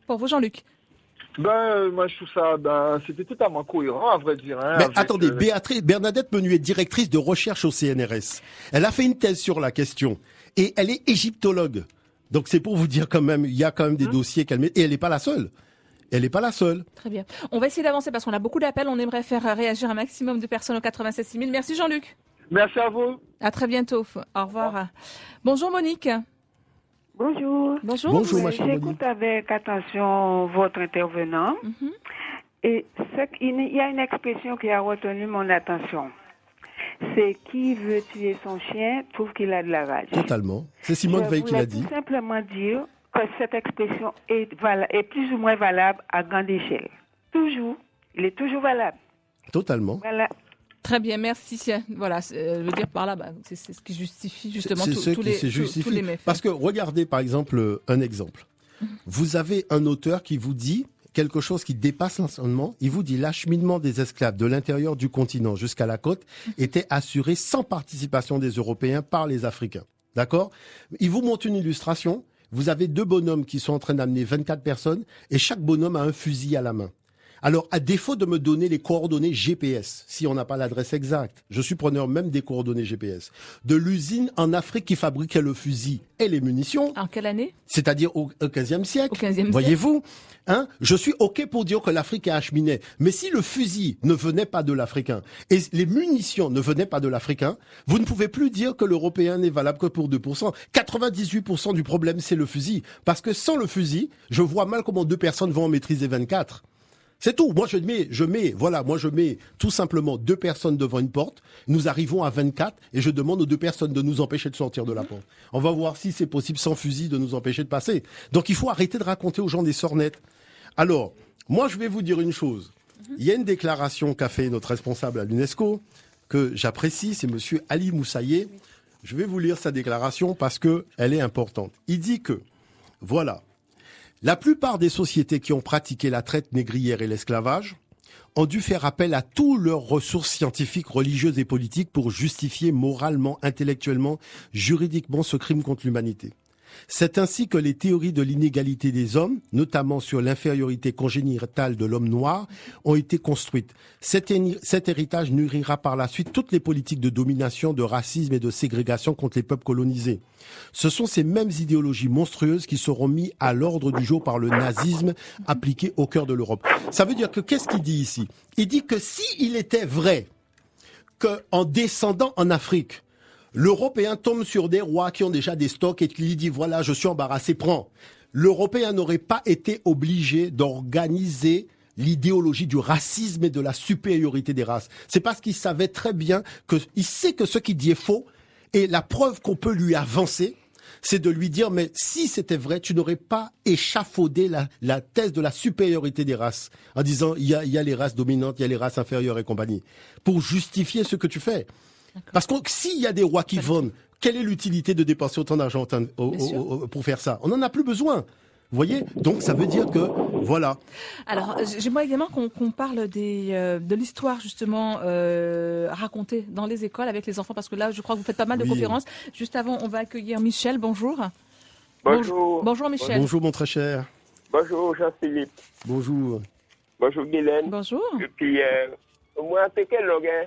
Pour vous, Jean-Luc. Moi, je trouve ça, c'était totalement cohérent, à vrai dire. Mais attendez, Bernadette Menuet, directrice de recherche au CNRS. Elle a fait une thèse sur la question. Et elle est égyptologue. Donc c'est pour vous dire quand même, il y a quand même des dossiers qu'elle met. Et elle n'est pas la seule. Elle n'est pas la seule. Très bien. On va essayer d'avancer parce qu'on a beaucoup d'appels. On aimerait faire réagir un maximum de personnes au 96 000. Merci Jean-Luc. Merci à vous. À très bientôt. Au revoir. Bonjour Monique. Bonjour. Bonjour. Bonjour ma chère Monique. J'écoute avec attention votre intervenant. Et il y a une expression qui a retenu mon attention. C'est qui veut tuer son chien trouve qu'il a de la rage. Totalement. C'est Simone Veil qui l'a dit. Je voulais tout simplement dire que cette expression est plus ou moins valable à grande échelle. Toujours. Il est toujours valable. Totalement. Voilà. Très bien, merci. Voilà, je veux dire par là, c'est ce qui justifie justement tous les méfaits. Parce que regardez par exemple un exemple. Vous avez un auteur qui vous dit quelque chose qui dépasse l'enseignement. Il vous dit l'acheminement des esclaves de l'intérieur du continent jusqu'à la côte était assuré sans participation des Européens par les Africains. D'accord ? Il vous montre une illustration. Vous avez 2 bonhommes qui sont en train d'amener 24 personnes et chaque bonhomme a un fusil à la main. Alors, à défaut de me donner les coordonnées GPS, si on n'a pas l'adresse exacte, je suis preneur même des coordonnées GPS, de l'usine en Afrique qui fabriquait le fusil et les munitions. En quelle année ? C'est-à-dire au 15e siècle. Au 15e siècle. Voyez-vous, je suis OK pour dire que l'Afrique est acheminée. Mais si le fusil ne venait pas de l'Africain et les munitions ne venaient pas de l'Africain, vous ne pouvez plus dire que l'Européen n'est valable que pour 2%. 98% du problème, c'est le fusil. Parce que sans le fusil, je vois mal comment 2 personnes vont en maîtriser 24. C'est tout. Moi, je mets tout simplement 2 personnes devant une porte. Nous arrivons à 24 et je demande aux 2 personnes de nous empêcher de sortir de la porte. On va voir si c'est possible sans fusil de nous empêcher de passer. Donc, il faut arrêter de raconter aux gens des sornettes. Alors, moi, je vais vous dire une chose. Il y a une déclaration qu'a fait notre responsable à l'UNESCO que j'apprécie, c'est monsieur Ali Moussaïe. Je vais vous lire sa déclaration parce que elle est importante. Il dit que, voilà, la plupart des sociétés qui ont pratiqué la traite négrière et l'esclavage ont dû faire appel à toutes leurs ressources scientifiques, religieuses et politiques pour justifier moralement, intellectuellement, juridiquement ce crime contre l'humanité. C'est ainsi que les théories de l'inégalité des hommes, notamment sur l'infériorité congénitale de l'homme noir, ont été construites. Cet héritage nourrira par la suite toutes les politiques de domination, de racisme et de ségrégation contre les peuples colonisés. Ce sont ces mêmes idéologies monstrueuses qui seront mises à l'ordre du jour par le nazisme appliqué au cœur de l'Europe. Ça veut dire que qu'est-ce qu'il dit ici ? Il dit que s'il était vrai qu'en descendant en Afrique, l'Européen tombe sur des rois qui ont déjà des stocks et qui lui dit voilà, je suis embarrassé, prends. L'Européen n'aurait pas été obligé d'organiser l'idéologie du racisme et de la supériorité des races. C'est parce qu'il savait très bien il sait que ce qu'il dit est faux et la preuve qu'on peut lui avancer, c'est de lui dire mais si c'était vrai, tu n'aurais pas échafaudé la thèse de la supériorité des races en disant il y a les races dominantes, il y a les races inférieures et compagnie pour justifier ce que tu fais. Parce que s'il y a des rois qui vendent, quelle est l'utilité de dépenser autant d'argent pour faire ça ? On n'en a plus besoin. Vous voyez ? Donc ça veut dire que, voilà. Alors, j'aimerais également qu'on parle de l'histoire, justement, racontée dans les écoles avec les enfants, parce que là, je crois que vous faites pas mal de conférences. Juste avant, on va accueillir Michel. Bonjour. Bonjour. Bonjour Michel. Bonjour mon très cher. Bonjour Jean-Philippe. Bonjour. Bonjour Guylaine. Bonjour. Et puis, moi, c'est quel logan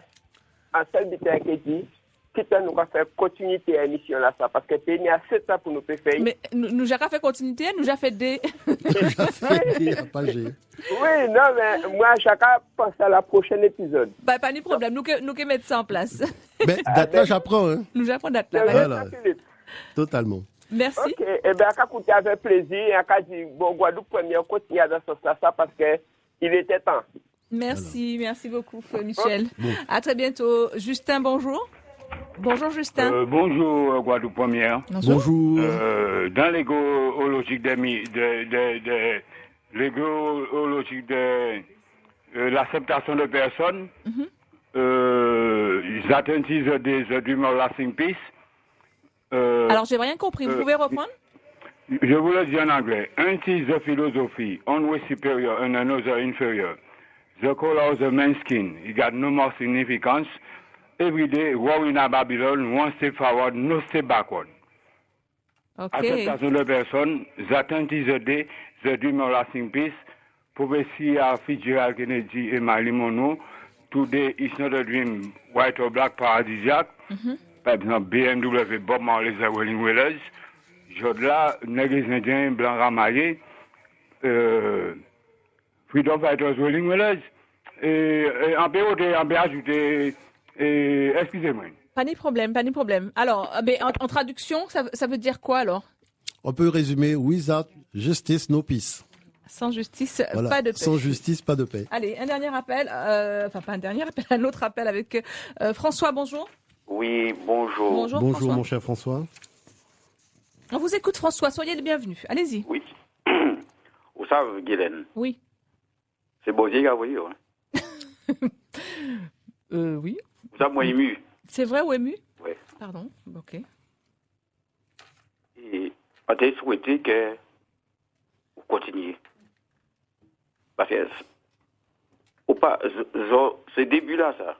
en salle de théâtre qui nous va faire continuité à l'émission là, ça, parce que c'est a 7 ans pour nous faire. Mais nous n'avons pas fait continuité, nous avons fait des. Oui, non, mais moi, chacun pense à la prochaine épisode. Pas de problème, nous que mettre ça en place. Mais date là, j'apprends. Hein. Nous apprenons date là. Voilà. Totalement. Merci. Ok, eh bien, à écouter avec plaisir, et à dit, bon, Guadeloupe première continue dans ce sens-là parce qu'il était temps. Merci beaucoup, Michel. Bon. À très bientôt. Justin, bonjour. Bonjour, Justin. Bonjour, Guadeloupe Première. Bonjour. Dans l'égologique de l'acceptation de personnes, that is dream of lasting peace. Alors, j'ai rien compris. Vous pouvez reprendre? Je vous le dis en anglais. Un is the philosophy, one way superior and another inferior. The color of the man's skin, it got no more significance. Every day, war in Babylon, one step forward, no step backward. Okay. Acceptation de personnes, that is the day, the dream of lasting peace. Prophecy of Fitzgerald Kennedy et Marilyn Monroe. Today is not a dream, white or black, paradisiaque. Par exemple, BMW, Bob Marley, The Wailing Whalers. Jodla, Nègres Indiens, Blancs Ramaillés. Freedom Fighters, Wailing Whalers. Et en peut ajouter, excusez-moi. Pas de problème. Alors, en traduction, ça veut dire quoi alors? On peut résumer, without justice, no peace. Sans justice, Voilà. pas de paix. Sans justice, pas de paix. Allez, un dernier appel, pas un dernier appel, un autre appel avec François, bonjour. Oui, bonjour. Bonjour, Bonjour, François. mon cher François. On vous écoute, François, soyez le bienvenu. Allez-y. Oui. Vous savez, Guylaine, Oui. c'est Bosier qui a voyé. Oui. Vous savez, moi, ému. C'est vrai ou ému? Oui. Pardon, ok. Et on a souhaité que vous continuiez. Parce que ce début-là, ça,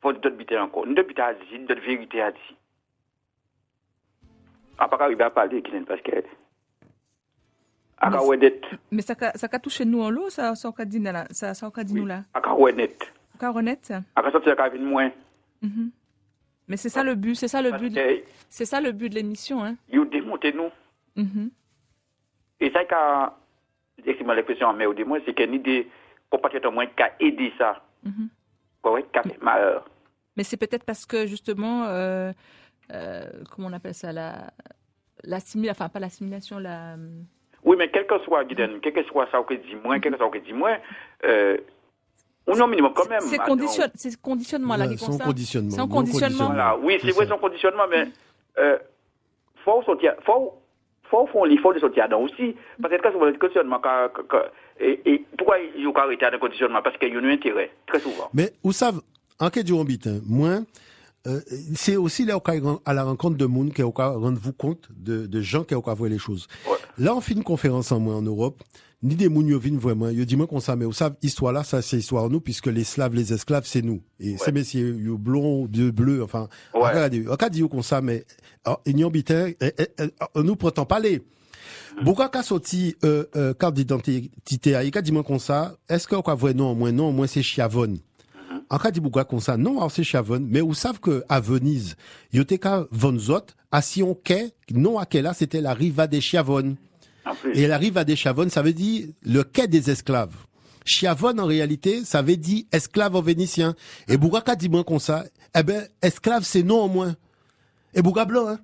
faut d'autres biter encore. Nous devons à dire, d'autres vérités à dire. À part arriver à parler, parce que Mais ça a touché nous en l'eau, ça a dit nous là. À Carouenet. Carouenet. À sortir à moins. Mais c'est ça le but, c'est ça le but de l'émission, hein. Vous démontez nous. Et ça qu'a excusez-moi l'expression mais au moins c'est qu'une idée compatriotes au moins qui a aidé ça. Ouais, qui a fait malheur. Mais c'est peut-être parce que justement comment on appelle ça, l'assimilation, enfin pas l'assimilation, la... Oui, mais quel que soit, Guiden, quel que soit ça que dit moins, on a un minimum quand même. C'est conditionnement là qui Son conditionnement. C'est un conditionnement. Voilà. Oui, c'est vrai son conditionnement, mais faut sortir, faut faire l'effort de sortir dedans aussi, parce que quand on voit le conditionnement, et pourquoi il y a arrêté le conditionnement? Parce qu'il y a un intérêt, très souvent. Mais vous savez, en cas du Rombitin, moi, c'est aussi là à la rencontre de monde qui a rendre-vous compte de gens qui ont voir les choses. Ouais. Là, on fait une conférence en Europe, ni des moun yo viennent vraiment, yo dis moi qu'on ça, mais vous savez, histoire là, ça c'est histoire nous, puisque les Slaves, les esclaves, c'est nous. Et ces messieurs, yo blond, bleu, enfin, regardez, on dit qu'on ça, mais, Union Bitin, nous pourtant parler. Pourquoi qu'a sorti, carte d'identité, il dit moi qu'on ça, est-ce qu'on voit non, au moins c'est Chiavone. En cas de pourquoi comme ça, non, c'est Chavon, mais vous savez que à Venise, Yoteka von Zot, à Sion quai, non à quai là, c'était la riva des Chiavon. Et la riva des Chiavon, ça veut dire le quai des esclaves. Chiavon, en réalité, ça veut dire esclave en vénitien. Et Bougaka dit moins comme ça, eh ben, esclave, c'est non au moins. Et Bouga blanc, hein.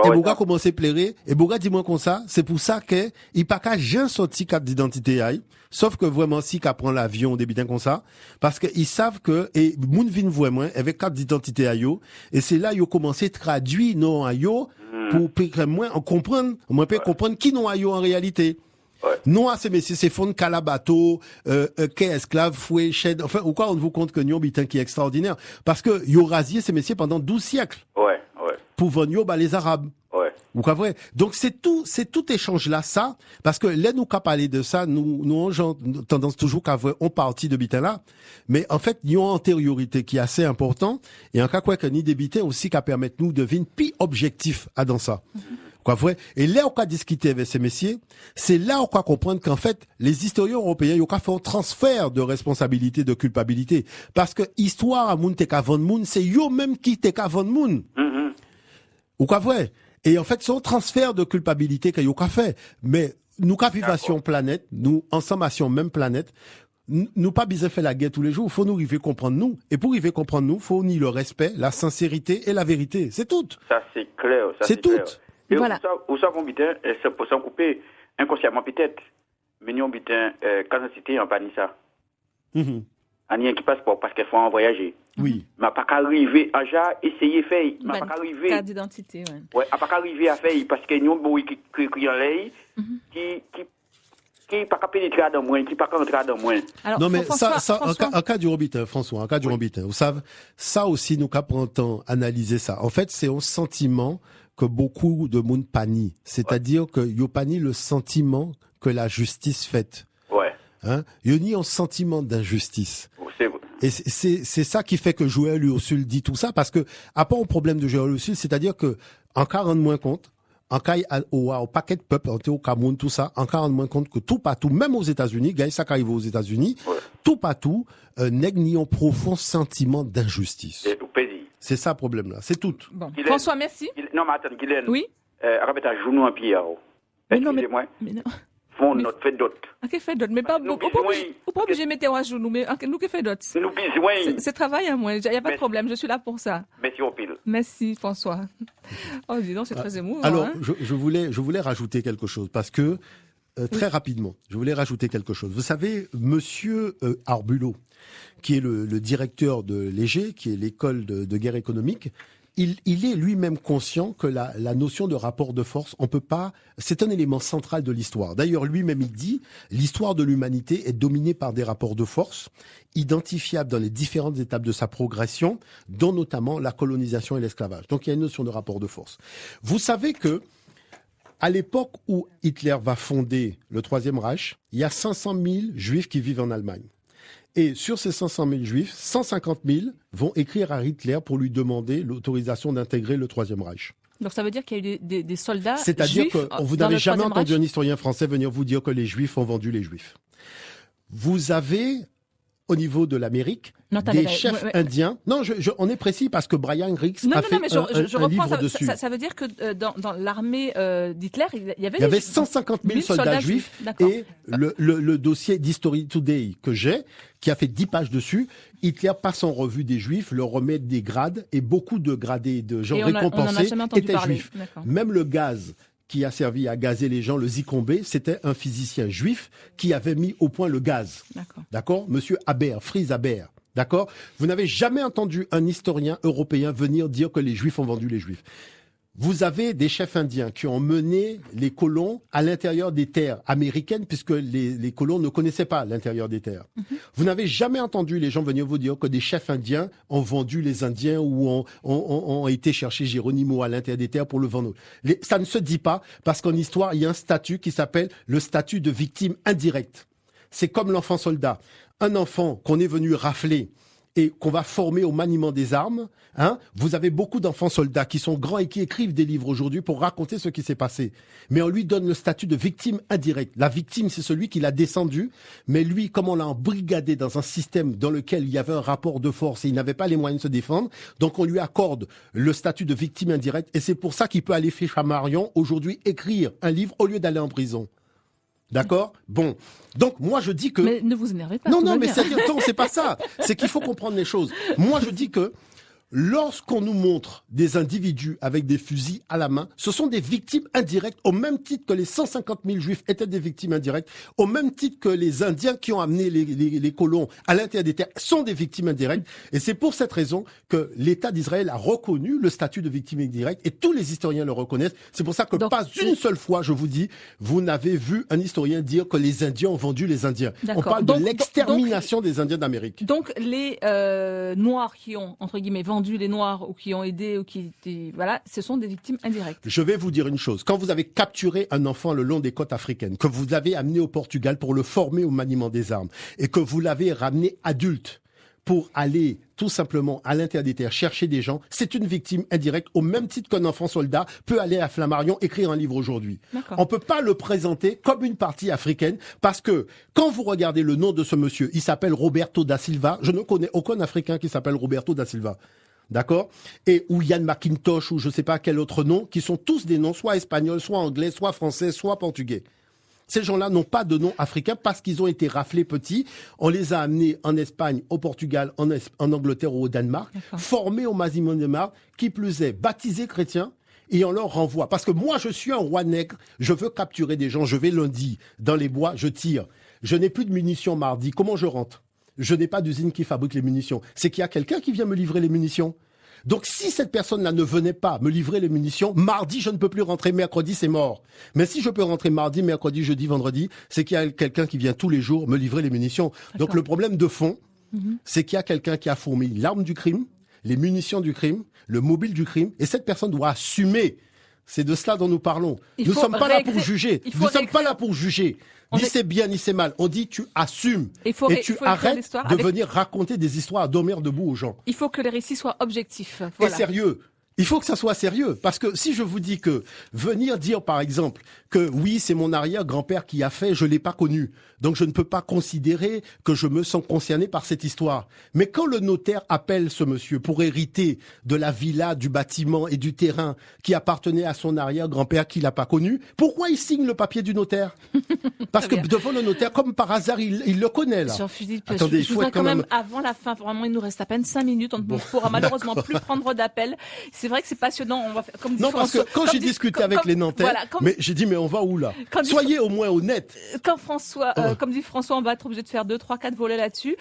Et Bouga commence à pleurer, et Bouga dit moins comme ça, c'est pour ça que, il pas qu'à jamais sorti carte d'identité aïe, sauf que vraiment si qu'à prend l'avion, des bitins comme ça, parce que ils savent que, et moun vin vraiment, avec carte d'identité aïe, et c'est là, ils commencé à traduire non aïe, pour moins comprendre qui non aïe en réalité. Non à ces messieurs, c'est fond calabato, qu'est esclave, fouet, chède, enfin, ou quoi on vous compte que Nyon bitin qui est extraordinaire, parce que yo rasié ces messieurs pendant 12 siècles. Pour venir les Arabes. Ou quoi vrai. Donc c'est tout échange là ça parce que là nous qu'à parler de ça nous on tendance toujours qu'à voir on partit de bitin là mais en fait il y a une antériorité qui est assez important et en cas quoi que ni des bitins aussi qu'à permettre nous de venir plus objectif à dans ça. Quoi vrai. Et là on a discuté avec ces messieurs, c'est là on a comprendre qu'en fait les historiens européens ils ont fait un transfert de responsabilité de culpabilité parce que histoire à moun te ka vendre moun c'est yo même qui te ka vendre moun. Ou quoi vrai. Et en fait, c'est un transfert de culpabilité qu'il y a fait. Mais nous, qu'à vivation planète, nous, ensemble, à même planète, nous pas besoin faire la guerre tous les jours, faut nous arriver comprendre nous. Et pour arriver comprendre nous, faut ni le respect, la sincérité et la vérité. C'est tout. Ça, c'est clair. C'est tout. Et voilà. Vous savez, c'est pour s'en couper inconsciemment peut-être. Mais nous, quand on cité, on pas dit ça. Mm-hmm. Il y a qui passe parce qu'il faut en voyager. Oui. Mais pas qu'arriver à essayer de faire. Mais pas qu'arriver. Carte d'identité, ouais. Ouais, pas qu'arriver à faire parce que nous, qui en l'air, qui pas qu'à pénétrer dans moi, qui pas qu'à entrer dans moi. Alors, Non, mais François, en cas du Robitin, François, en cas du Robitin, vous savez, ça aussi, nous, qu'à prendre temps analyser ça. En fait, c'est un sentiment que beaucoup de monde panie. C'est-à-dire que yo panie le sentiment que la justice fait. Ouais. Hein? Yo ni un sentiment d'injustice. C'est Et c'est ça qui fait que Joël Ursule dit tout ça, parce que, à part au problème de Joël Ursule, c'est-à-dire que, en cas rendre moins compte, en cas au paquet de peuple, au Cameroun, tout ça, en cas rendre moins compte que tout partout, même aux États-Unis, gars, ça arrive aux États-Unis, tout partout, nèg ni un profond sentiment d'injustice. C'est ça le problème là, c'est tout. Bon. François, merci. Non, mais attends, Guylaine. Oui. Rappelle à genou en pierre. Excusez-moi. Font notre fait d'autres. Ok, fait d'autres. Mais pas beaucoup. Ou pas obligé de mettre à genoux, mais nous qui fait d'autres. Nous besoin. C'est travail à moi. Il n'y a pas de problème. Je suis là pour ça. Merci au pile. Merci, François. Oh, dis donc, c'est très émouvant. Alors, hein. je voulais rajouter quelque chose parce que, très rapidement, je voulais rajouter quelque chose. Vous savez, monsieur Arbulot, qui est le directeur de l'EG, qui est l'école de guerre économique, il est lui-même conscient que la notion de rapport de force, on peut pas, c'est un élément central de l'histoire. D'ailleurs, lui-même, il dit, l'histoire de l'humanité est dominée par des rapports de force, identifiables dans les différentes étapes de sa progression, dont notamment la colonisation et l'esclavage. Donc, il y a une notion de rapport de force. Vous savez que, à l'époque où Hitler va fonder le Troisième Reich, il y a 500 000 juifs qui vivent en Allemagne. Et sur ces 500 000 juifs, 150 000 vont écrire à Hitler pour lui demander l'autorisation d'intégrer le Troisième Reich. Donc ça veut dire qu'il y a eu des soldats juifs. C'est-à-dire que vous n'avez jamais entendu un historien français venir vous dire que les juifs ont vendu les juifs. Vous avez, au niveau de l'Amérique, des chefs indiens. Non, on est précis parce que Brian Rix a fait un livre dessus. Ça veut dire que dans l'armée d'Hitler, il y avait 150 000 soldats juifs. Et le dossier d'History Today que j'ai, qui a fait 10 pages dessus, Hitler passe en revue des juifs, leur remet des grades, et beaucoup de gradés, de gens récompensés étaient juifs. Même le gaz qui a servi à gazer les gens, le Zikombé, c'était un physicien juif qui avait mis au point le gaz. D'accord? Monsieur Haber, Fritz Haber. D'accord? Vous n'avez jamais entendu un historien européen venir dire que les juifs ont vendu les juifs. Vous avez des chefs indiens qui ont mené les colons à l'intérieur des terres américaines puisque les colons ne connaissaient pas l'intérieur des terres. Vous n'avez jamais entendu les gens venir vous dire que des chefs indiens ont vendu les Indiens ou ont été chercher Geronimo à l'intérieur des terres pour le vendre. Ça ne se dit pas parce qu'en histoire, il y a un statut qui s'appelle le statut de victime indirecte. C'est comme l'enfant soldat. Un enfant qu'on est venu rafler et qu'on va former au maniement des armes, hein, vous avez beaucoup d'enfants soldats qui sont grands et qui écrivent des livres aujourd'hui pour raconter ce qui s'est passé. Mais on lui donne le statut de victime indirecte. La victime, c'est celui qui l'a descendu, mais lui, comme on l'a embrigadé dans un système dans lequel il y avait un rapport de force et il n'avait pas les moyens de se défendre, donc on lui accorde le statut de victime indirecte et c'est pour ça qu'il peut aller chez Chamarion aujourd'hui écrire un livre au lieu d'aller en prison. D'accord? Bon. Donc, moi, je dis que... Mais ne vous énervez pas. Non, mais c'est pas ça. C'est qu'il faut comprendre les choses. Moi, je dis que lorsqu'on nous montre des individus avec des fusils à la main, ce sont des victimes indirectes, au même titre que les 150 000 juifs étaient des victimes indirectes, au même titre que les Indiens qui ont amené les colons à l'intérieur des terres sont des victimes indirectes. Et c'est pour cette raison que l'État d'Israël a reconnu le statut de victime indirecte et tous les historiens le reconnaissent. C'est pour ça que pas une seule fois, je vous dis, vous n'avez vu un historien dire que les Indiens ont vendu les Indiens. On parle de l'extermination des Indiens d'Amérique. Donc les Noirs qui ont, entre guillemets, vendu les Noirs ou qui ont aidé ou qui voilà, ce sont des victimes indirectes. Je vais vous dire une chose. Quand vous avez capturé un enfant le long des côtes africaines, que vous l'avez amené au Portugal pour le former au maniement des armes et que vous l'avez ramené adulte pour aller tout simplement à l'intérieur des terres chercher des gens, c'est une victime indirecte au même titre qu'un enfant soldat peut aller à Flammarion écrire un livre aujourd'hui. On peut pas le présenter comme une partie africaine parce que quand vous regardez le nom de ce monsieur, il s'appelle Roberto da Silva. Je ne connais aucun Africain qui s'appelle Roberto da Silva. D'accord? Et ou Yann McIntosh ou je sais pas quel autre nom, qui sont tous des noms soit espagnols, soit anglais, soit français, soit portugais. Ces gens-là n'ont pas de nom africain parce qu'ils ont été raflés petits. On les a amenés en Espagne, au Portugal, en Angleterre ou au Danemark, formés au Maziman de Mar, qui plus est, baptisés chrétiens. Et on leur renvoie. Parce que moi, je suis un roi nègre, je veux capturer des gens, je vais lundi, dans les bois, je tire. Je n'ai plus de munitions mardi, comment je rentre? Je n'ai pas d'usine qui fabrique les munitions. C'est qu'il y a quelqu'un qui vient me livrer les munitions. Donc si cette personne-là ne venait pas me livrer les munitions, mardi, je ne peux plus rentrer, mercredi, c'est mort. Mais si je peux rentrer mardi, mercredi, jeudi, vendredi, c'est qu'il y a quelqu'un qui vient tous les jours me livrer les munitions. Donc le problème de fond, c'est qu'il y a quelqu'un qui a fourni l'arme du crime, les munitions du crime, le mobile du crime, et cette personne doit assumer. C'est de cela dont nous parlons. Nous ne sommes pas là pour juger. Nous ne sommes pas là pour juger. Ni c'est bien, ni c'est mal. On dit tu assumes et tu arrêtes de venir raconter des histoires à dormir debout aux gens. Il faut que les récits soient objectifs. Voilà. Et sérieux. Il faut que ça soit sérieux. Parce que si je vous dis que venir dire, par exemple, que oui, c'est mon arrière-grand-père qui a fait, je l'ai pas connu. Donc je ne peux pas considérer que je me sens concerné par cette histoire. Mais quand le notaire appelle ce monsieur pour hériter de la villa, du bâtiment et du terrain qui appartenait à son arrière-grand-père qu'il n'a pas connu, pourquoi il signe le papier du notaire? Parce que devant le notaire, comme par hasard, il le connaît, là. Jean-Philippe, attendez, je voudrais quand même, avant la fin, vraiment, il nous reste à peine 5 minutes. On ne pourra malheureusement plus prendre d'appel. C'est vrai que c'est passionnant. On va faire, comme dit non, parce que quand j'ai discuté avec les Nantais, mais j'ai dit, mais on va où là? Soyez au moins honnête. Quand François, comme dit François, on va être obligé de faire 2, 3, 4 volets là-dessus.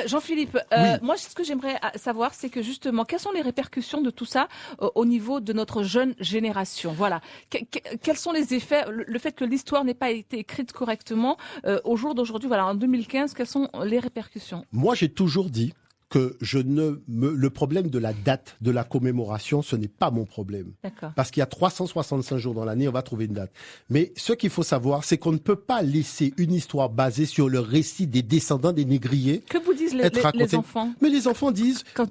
Jean-Philippe, moi, ce que j'aimerais savoir, c'est que justement, quelles sont les répercussions de tout ça au niveau de notre jeune génération? Voilà. Quels sont les effets, le fait que l'histoire n'ait pas été écrite correctement au jour d'aujourd'hui, voilà, en 2015, quelles sont les répercussions? Moi, j'ai toujours dit que le problème de la date de la commémoration, ce n'est pas mon problème. Parce qu'il y a 365 jours dans l'année, on va trouver une date. Mais ce qu'il faut savoir, c'est qu'on ne peut pas laisser une histoire basée sur le récit des descendants des négriers. Que vous disent les enfants? Mais les enfants disent, quand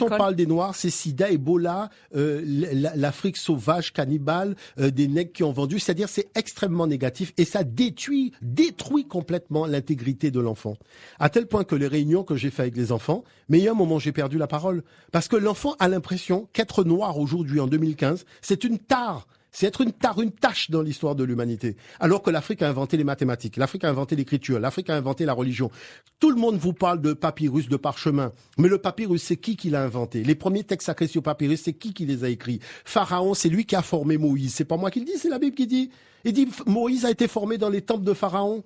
on parle des Noirs, c'est Sida, Ebola, l'Afrique sauvage, cannibale, des nègres qui ont vendu. C'est-à-dire, c'est extrêmement négatif et ça détruit complètement l'intégrité de l'enfant. À tel point que les réunions que j'ai faites avec les enfants, mais il y a un moment, j'ai perdu la parole. Parce que l'enfant a l'impression qu'être noir aujourd'hui, en 2015, c'est une tare. C'est être une tâche dans l'histoire de l'humanité. Alors que l'Afrique a inventé les mathématiques, l'Afrique a inventé l'écriture, l'Afrique a inventé la religion. Tout le monde vous parle de papyrus, de parchemin. Mais le papyrus, c'est qui l'a inventé? Les premiers textes sacrés sur papyrus, c'est qui les a écrits? Pharaon, c'est lui qui a formé Moïse. C'est pas moi qui le dis, c'est la Bible qui dit. Il dit, Moïse a été formé dans les temples de Pharaon.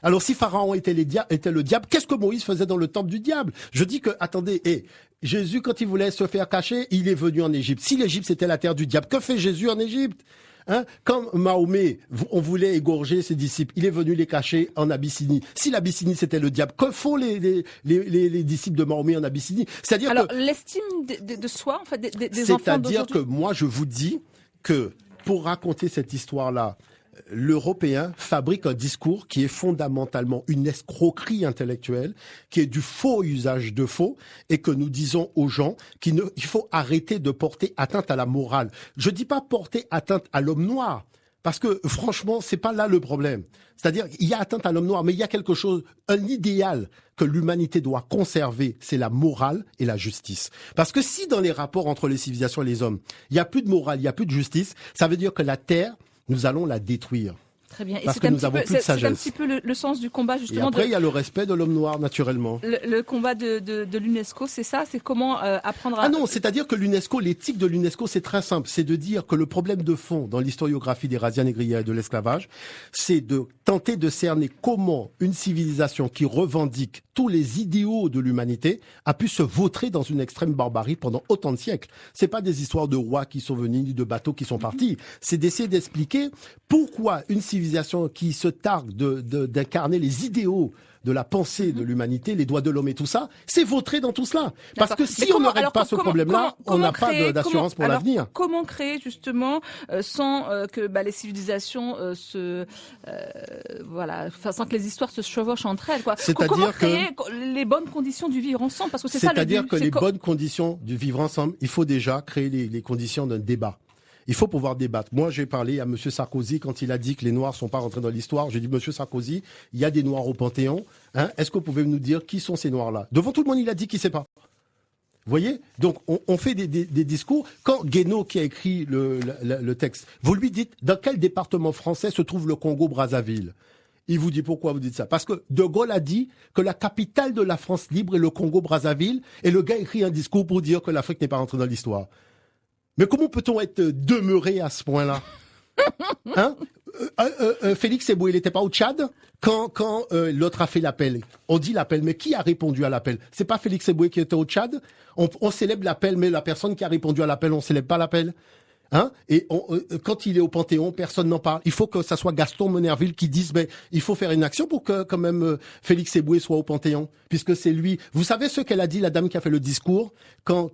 Alors si Pharaon était le diable, qu'est-ce que Moïse faisait dans le temple du diable? Je dis que, attendez, Jésus, quand il voulait se faire cacher, il est venu en Égypte. Si l'Égypte c'était la terre du diable, que fait Jésus en Égypte? Quand Mahomet, on voulait égorger ses disciples, il est venu les cacher en Abyssinie. Si l'Abyssinie c'était le diable, que font les disciples de Mahomet en Abyssinie? C'est-à-dire l'estime de soi, en fait, des enfants d'aujourd'hui. C'est-à-dire que moi, je vous dis que pour raconter cette histoire-là, l'Européen fabrique un discours qui est fondamentalement une escroquerie intellectuelle, qui est du faux usage de faux, et que nous disons aux gens qu'il faut arrêter de porter atteinte à la morale. Je dis pas porter atteinte à l'homme noir, parce que franchement, c'est pas là le problème. C'est-à-dire, il y a atteinte à l'homme noir, mais il y a quelque chose, un idéal que l'humanité doit conserver, c'est la morale et la justice. Parce que si dans les rapports entre les civilisations et les hommes, il y a plus de morale, il y a plus de justice, ça veut dire que la Terre, nous allons la détruire. Très bien. Parce que nous avons plus de sagesse. C'est un petit peu le sens du combat, justement. Et après, il y a le respect de l'homme noir, naturellement. Le combat de l'UNESCO, c'est ça? C'est comment apprendre à... Ah non, c'est-à-dire que l'UNESCO, l'éthique de l'UNESCO, c'est très simple. C'est de dire que le problème de fond dans l'historiographie des razzias négrières et de l'esclavage, c'est de tenter de cerner comment une civilisation qui revendique tous les idéaux de l'humanité a pu se vautrer dans une extrême barbarie pendant autant de siècles. C'est pas des histoires de rois qui sont venus, ni de bateaux qui sont partis. C'est d'essayer d'expliquer pourquoi une civilisation qui se targue d'incarner les idéaux de la pensée de l'humanité, les droits de l'homme et tout ça, c'est vautré dans tout cela. Parce que si on ne règle pas ce problème-là, on n'a pas d'assurance pour l'avenir. Comment créer justement sans que les civilisations sans que les histoires se chevauchent entre elles, quoi. Comment créer les bonnes conditions du vivre ensemble, parce que c'est ça le but. C'est-à-dire que les bonnes conditions du vivre ensemble, il faut déjà créer les conditions d'un débat. Il faut pouvoir débattre. Moi, j'ai parlé à M. Sarkozy quand il a dit que les Noirs ne sont pas rentrés dans l'histoire. J'ai dit, M. Sarkozy, il y a des Noirs au Panthéon. Est-ce que vous pouvez nous dire qui sont ces Noirs-là? Devant tout le monde, il a dit qu'il ne sait pas. Vous voyez? Donc, on fait des discours. Quand Guénaud, qui a écrit le texte, vous lui dites dans quel département français se trouve le Congo-Brazzaville? Il vous dit pourquoi vous dites ça? Parce que De Gaulle a dit que la capitale de la France libre est le Congo-Brazzaville, et le gars écrit un discours pour dire que l'Afrique n'est pas rentrée dans l'histoire. Mais comment peut-on être demeuré à ce point-là? Hein? Félix Eboué, il n'était pas au Tchad quand l'autre a fait l'appel. On dit l'appel, mais qui a répondu à l'appel? C'est pas Félix Eboué qui était au Tchad? On célèbre l'appel, mais la personne qui a répondu à l'appel, on célèbre pas l'appel. Hein? Et quand il est au Panthéon, personne n'en parle. Il faut que ça soit Gaston Monnerville qui dise, mais il faut faire une action pour que quand même Félix Eboué soit au Panthéon, puisque c'est lui. Vous savez ce qu'elle a dit, la dame qui a fait le discours quand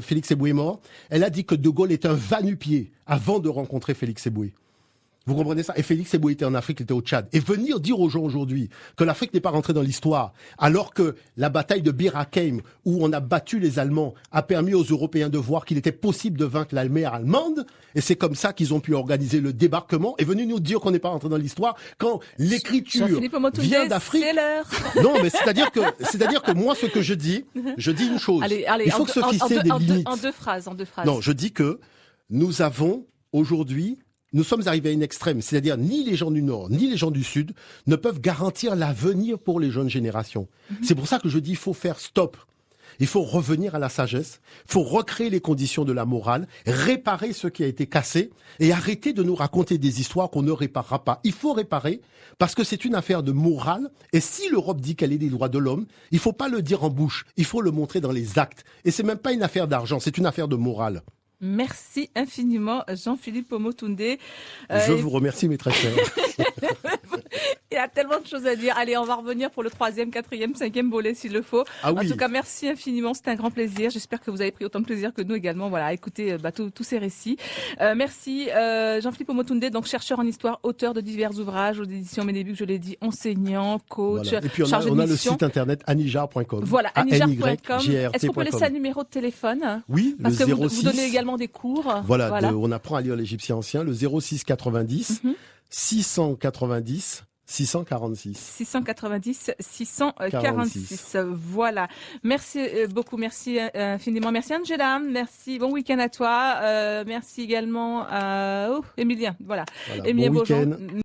Félix Eboué est mort? Elle a dit que De Gaulle est un va-nu-pied avant de rencontrer Félix Eboué. Vous comprenez ça? Et Félix Eboué était en Afrique, il était au Tchad. Et venir dire aux gens aujourd'hui que l'Afrique n'est pas rentrée dans l'histoire, alors que la bataille de Bir Hakeim, où on a battu les Allemands, a permis aux Européens de voir qu'il était possible de vaincre l'armée allemande, et c'est comme ça qu'ils ont pu organiser le débarquement, et venir nous dire qu'on n'est pas rentré dans l'histoire, quand l'écriture vient d'Afrique. Non, mais c'est-à-dire que moi, ce que je dis une chose. Allez, il faut que se fixer des limites. En deux phrases. Non, je dis que nous avons aujourd'hui, nous sommes arrivés à une extrême, c'est-à-dire ni les gens du Nord, ni les gens du Sud ne peuvent garantir l'avenir pour les jeunes générations. C'est pour ça que je dis il faut faire stop. Il faut revenir à la sagesse, il faut recréer les conditions de la morale, réparer ce qui a été cassé et arrêter de nous raconter des histoires qu'on ne réparera pas. Il faut réparer parce que c'est une affaire de morale et si l'Europe dit qu'elle est des droits de l'homme, il faut pas le dire en bouche, il faut le montrer dans les actes. Et c'est même pas une affaire d'argent, c'est une affaire de morale. Merci infiniment, Jean-Philippe Omotunde. Je vous remercie, mes très chers. Il y a tellement de choses à dire. Allez, on va revenir pour le 3e, 4e, 5e volet s'il le faut. Ah oui. En tout cas, merci infiniment. C'était un grand plaisir. J'espère que vous avez pris autant de plaisir que nous également. Voilà, à écouter tous ces récits. Merci Jean-Philippe Omotunde, donc chercheur en histoire, auteur de divers ouvrages aux éditions Ménébuc, je l'ai dit, enseignant, coach, voilà. Et puis on chargé de a le mission. site internet anijar.com. Voilà, anijar.com. Est-ce qu'on peut laisser un numéro de téléphone? Oui, parce le que 06. vous donnez également des cours. Voilà. On apprend à lire l'égyptien ancien, le 06 90 690 646. 690 646. Voilà. Merci beaucoup. Merci infiniment. Merci Angela. Merci. Bon week-end à toi. Merci également à Emilien. Voilà. Emilien, bon week-end.